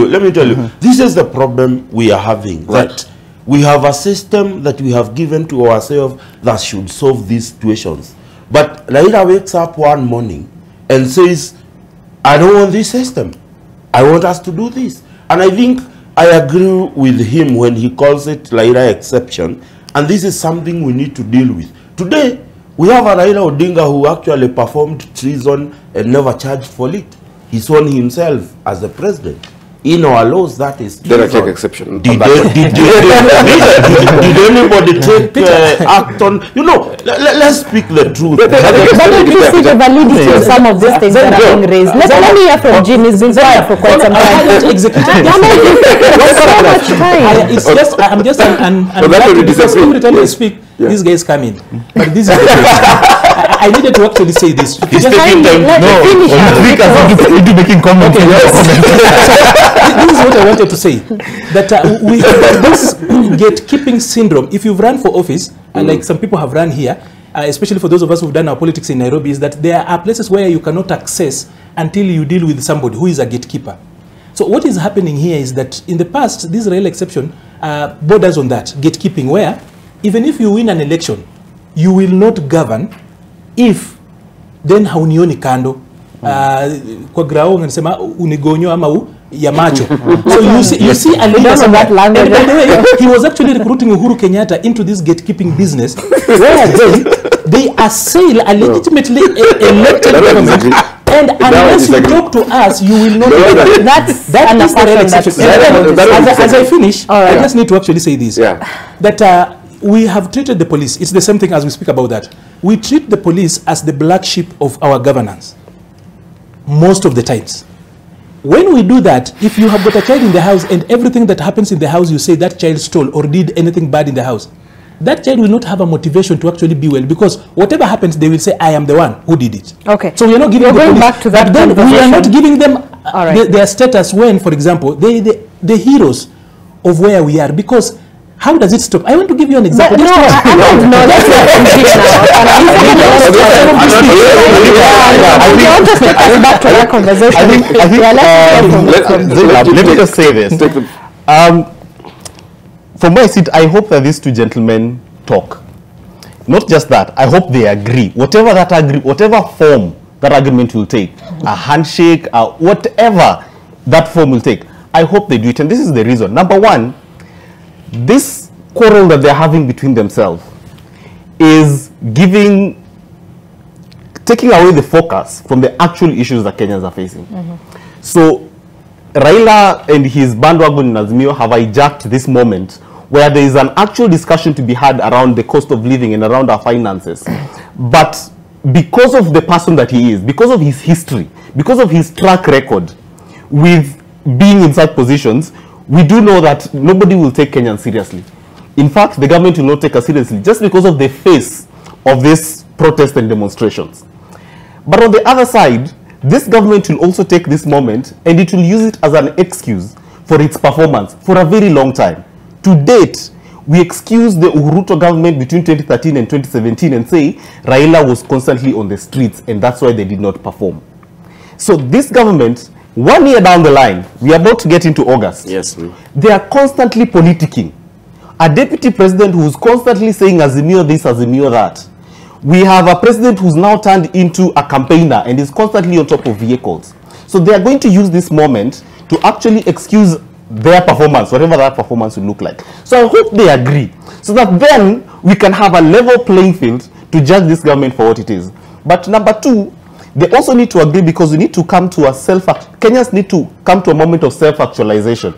you, this is the problem we are having. That we have a system that we have given to ourselves that should solve these situations. But Raila wakes up one morning and says, I don't want this system. I want us to do this. And I think I agree with him when he calls it Raila exception. And this is something we need to deal with. Today, we have a Raila Odinga who actually performed treason and never charged for it. He sworn himself as the president. In our laws, that is treason. Then I take exception. Did anybody take act on? You know, let's speak the truth. But don't you see the validity of some of these things that are being raised? Let me hear from Jim. He's been quiet for quite some time. It's just, I'm just, and every time I speak, these guys come in. But this is the case. I needed to actually say this. He's taking time. No, into making comments. This is what I wanted to say. That we this gatekeeping syndrome, if you've run for office, and like some people have run here, especially for those of us who've done our politics in Nairobi, is that there are places where you cannot access until you deal with somebody who is a gatekeeper. So what is happening here is that in the past, this Raila exception borders on that, gatekeeping, where even if you win an election, you will not govern if then haunioni kando. Kwa grao ngasema unigonyo ama ya macho. So you see a leader of that language. By the way, he was actually recruiting Uhuru Kenyatta into this gatekeeping business, where they assail a legitimately elected government. And unless you talk to us, you will not. That is the real exception. As I finish, I just need to actually say this: that we have treated the police. It's the same thing as we speak about that. We treat the police as the black sheep of our governance. Most of the times. When we do that, if you have got a child in the house and everything that happens in the house, you say that child stole or did anything bad in the house, that child will not have a motivation to actually be well, because whatever happens, they will say, I am the one who did it. Okay. So we are not giving them going back to that. But then we are not giving them their status when, for example, the heroes of where we are, because how does it stop? I want to give you an example. No, I don't know. That's not back to that conversation. Let me just say this. From where I sit, I hope that these two gentlemen talk. Not just that, I hope they agree. Whatever form that agreement will take, a handshake, whatever that form will take, I hope they do it. And this is the reason. Number one, this quarrel that they're having between themselves is taking away the focus from the actual issues that Kenyans are facing. So Raila and his bandwagon in Azimio have hijacked this moment where there is an actual discussion to be had around the cost of living and around our finances. But because of the person that he is, because of his history, because of his track record with being in such positions, we do know that nobody will take Kenyans seriously. In fact, the government will not take us seriously just because of the face of this protest and demonstrations. But on the other side, this government will also take this moment and it will use it as an excuse for its performance for a very long time. To date, we excuse the Uhuru government between 2013 and 2017 and say Raila was constantly on the streets and that's why they did not perform. So this government, 1 year down the line, we are about to get into August. Yes. They are constantly politicking. A deputy president who's constantly saying Azimio this, Azimio that. We have a president who's now turned into a campaigner and is constantly on top of vehicles. So they are going to use this moment to actually excuse their performance, whatever that performance will look like. So I hope they agree, so that then we can have a level playing field to judge this government for what it is. But number two, they also need to agree, because we need to come to Kenyans need to come to a moment of self-actualization.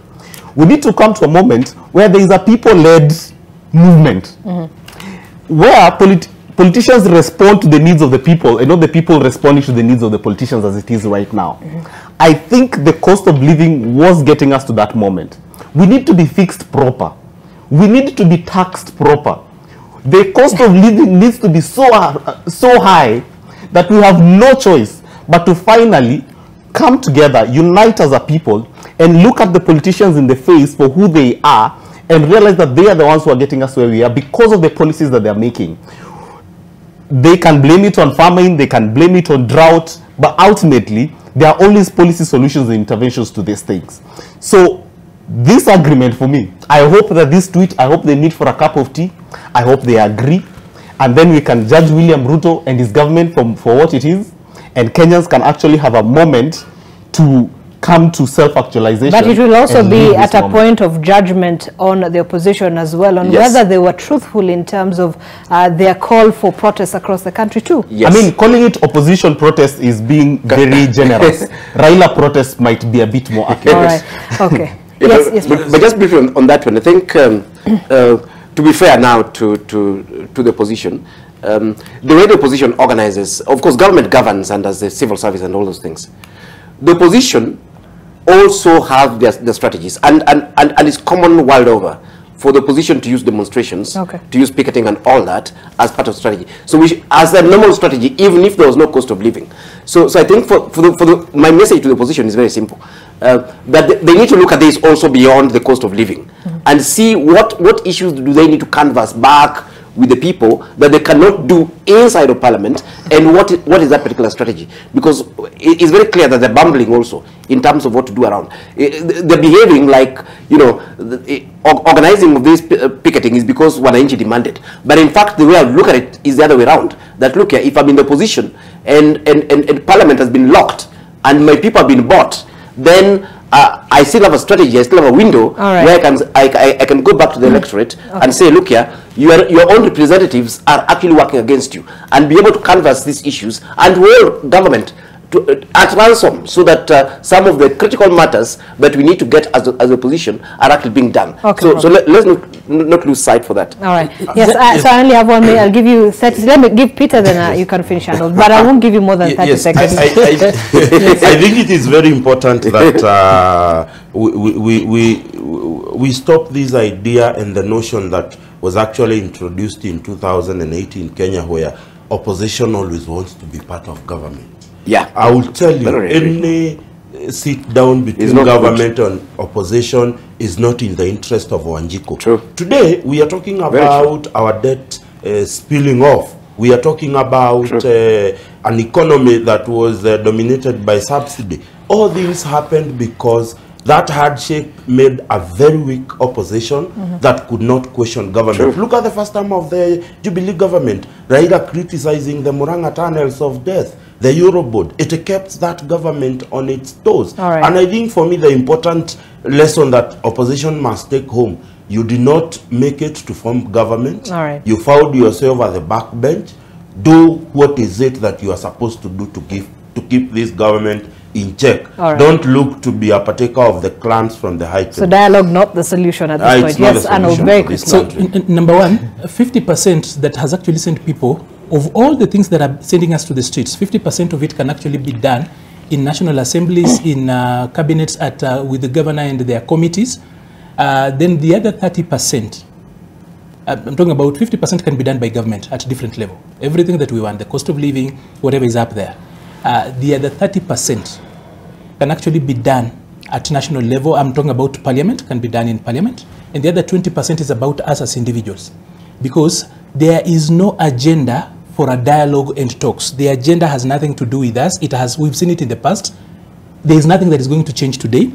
We need to come to a moment where there is a people-led movement, where politicians respond to the needs of the people and not the people responding to the needs of the politicians as it is right now. I think the cost of living was getting us to that moment. We need to be fixed proper. We need to be taxed proper. The cost of living needs to be so high that we have no choice but to finally come together, unite as a people, and look at the politicians in the face for who they are and realize that they are the ones who are getting us where we are because of the policies that they are making. they can blame it on famine, they can blame it on drought, but ultimately, there are always policy solutions and interventions to these things. So, this agreement for me, I hope that this tweet, I hope they meet for a cup of tea, I hope they agree, and then we can judge William Ruto and his government for what it is, and Kenyans can actually have a moment to come to self-actualization. But it will also be at a point of judgment on the opposition as well, on whether they were truthful in terms of their call for protests across the country too. I mean, calling it opposition protest is being very generous. Raila protest might be a bit more accurate. All right, okay. But just briefly on that one, I think to be fair now to the opposition, the way the opposition organizes, of course, government governs and does the civil service and all those things. The opposition also have their strategies, and it's common world over for the opposition to use demonstrations, to use picketing and all that as part of strategy. So as a normal strategy, even if there was no cost of living. So I think my message to the opposition is very simple. That they need to look at this also beyond the cost of living and see what issues do they need to canvass back with the people that they cannot do inside of parliament, and what is that particular strategy? Because it's very clear that they're bumbling also in terms of what to do around. They're behaving like, you know, organizing of this picketing is because wananchi demanded. But in fact, the way I look at it is the other way around. That look here, if I'm in the opposition and parliament has been locked and my people have been bought, then I still have a strategy, I still have a window where I can go back to the electorate and say, look here, your own representatives are actually working against you, and be able to canvass these issues and hold government at ransom, so that some of the critical matters that we need to get as a opposition are actually being done. So let's not lose sight for that. All right. Yes, so I only have 1 minute. I'll give you 30. Let me give Peter, then you can finish, Arnold. But I won't give you more than 30 seconds. I think it is very important that we stop this idea and the notion that was actually introduced in 2008 in Kenya, where opposition always wants to be part of government. Yeah, I will tell you, any sit down between government and opposition is not in the interest of Wanjiku. True. Today, we are talking about our debt spilling off. We are talking about an economy that was dominated by subsidy. All these happened because that handshake made a very weak opposition that could not question government. Look at the first time of the Jubilee government, Raila criticizing the Murang'a tunnels of death, the Euroboard. It kept that government on its toes. And I think for me the important lesson that opposition must take home, you did not make it to form government. You found yourself at the backbench. Do what is it that you are supposed to do to keep this government in check. Don't look to be a partaker of the clans from the high table. So dialogue not the solution at this point. Yes, Arnold, very quickly. So number one, 50% that has actually sent people, of all the things that are sending us to the streets, 50% of it can actually be done in national assemblies, in cabinets, with the governor and their committees. Then the other 30%, I'm talking about 50% can be done by government at different level. Everything that we want, the cost of living, whatever is up there. The other 30% can actually be done at national level. I'm talking about parliament, can be done in parliament. And the other 20% is about us as individuals. Because there is no agenda for a dialogue and talks. The agenda has nothing to do with us. We've seen it in the past. There is nothing that is going to change today.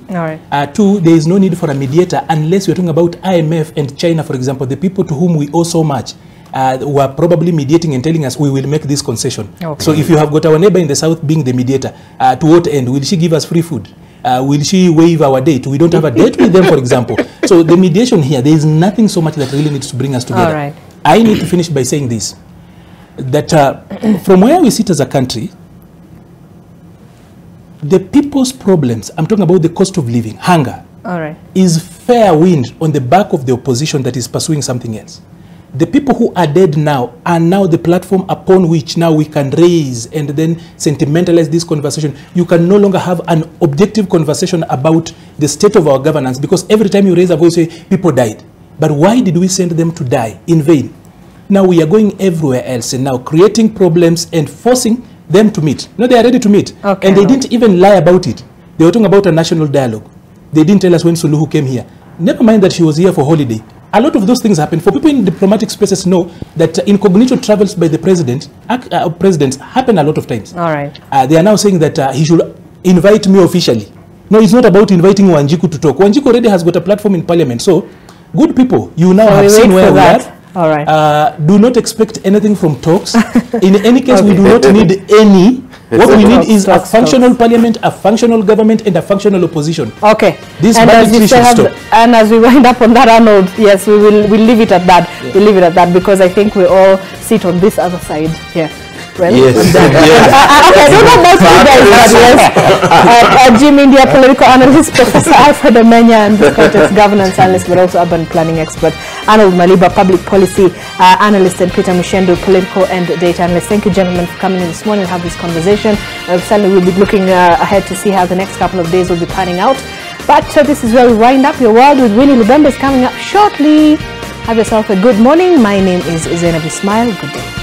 Two, there is no need for a mediator unless we're talking about IMF and China, for example, the people to whom we owe so much. Who are probably mediating and telling us we will make this concession. So if you have got our neighbor in the south being the mediator, to what end? Will she give us free food? Will she waive our date? We don't have a date with them, for example. So the mediation here, there is nothing so much that really needs to bring us together. I need to finish by saying this, that from where we sit as a country, the people's problems, I'm talking about the cost of living, hunger, is fair wind on the back of the opposition that is pursuing something else. The people who are dead now are now the platform upon which now we can raise and then sentimentalize this conversation. You can no longer have an objective conversation about the state of our governance, because every time you raise a voice, you say people died. But why did we send them to die in vain? Now we are going everywhere else and now creating problems and forcing them to meet. No, they are ready to meet. And they didn't even lie about it. They were talking about a national dialogue. They didn't tell us when Suluhu came here. Never mind that she was here for holiday. a lot of those things happen. For people in diplomatic spaces know that incognito travels by the presidents happen a lot of times. All right. They are now saying that he should invite me officially. No, it's not about inviting Wanjiku to talk. Wanjiku already has got a platform in parliament. So, good people, you now have seen where we are. All right. Do not expect anything from talks. In any case, we do not need any. What we need is a functional parliament, a functional government, and a functional opposition. Okay. This and as, you should stop. And as we wind up on that, Arnold, yes, we'll leave it at that. Yeah. We'll leave it at that because I think we all sit on this other side here. Well, yes. Okay, those are most of you guys, but yes. Jim India, political analyst, Professor Alfred Omenya, and Scottish governance analyst, but also urban planning expert, Arnold Maliba, public policy analyst, and Peter Mushendu, political and data analyst. Thank you, gentlemen, for coming in this morning and have this conversation. Certainly, we'll be looking ahead to see how the next couple of days will be panning out. But this is where we wind up. Your World with Winnie Lubembe is coming up shortly. Have yourself a good morning. My name is Zainab Ismail. Good day.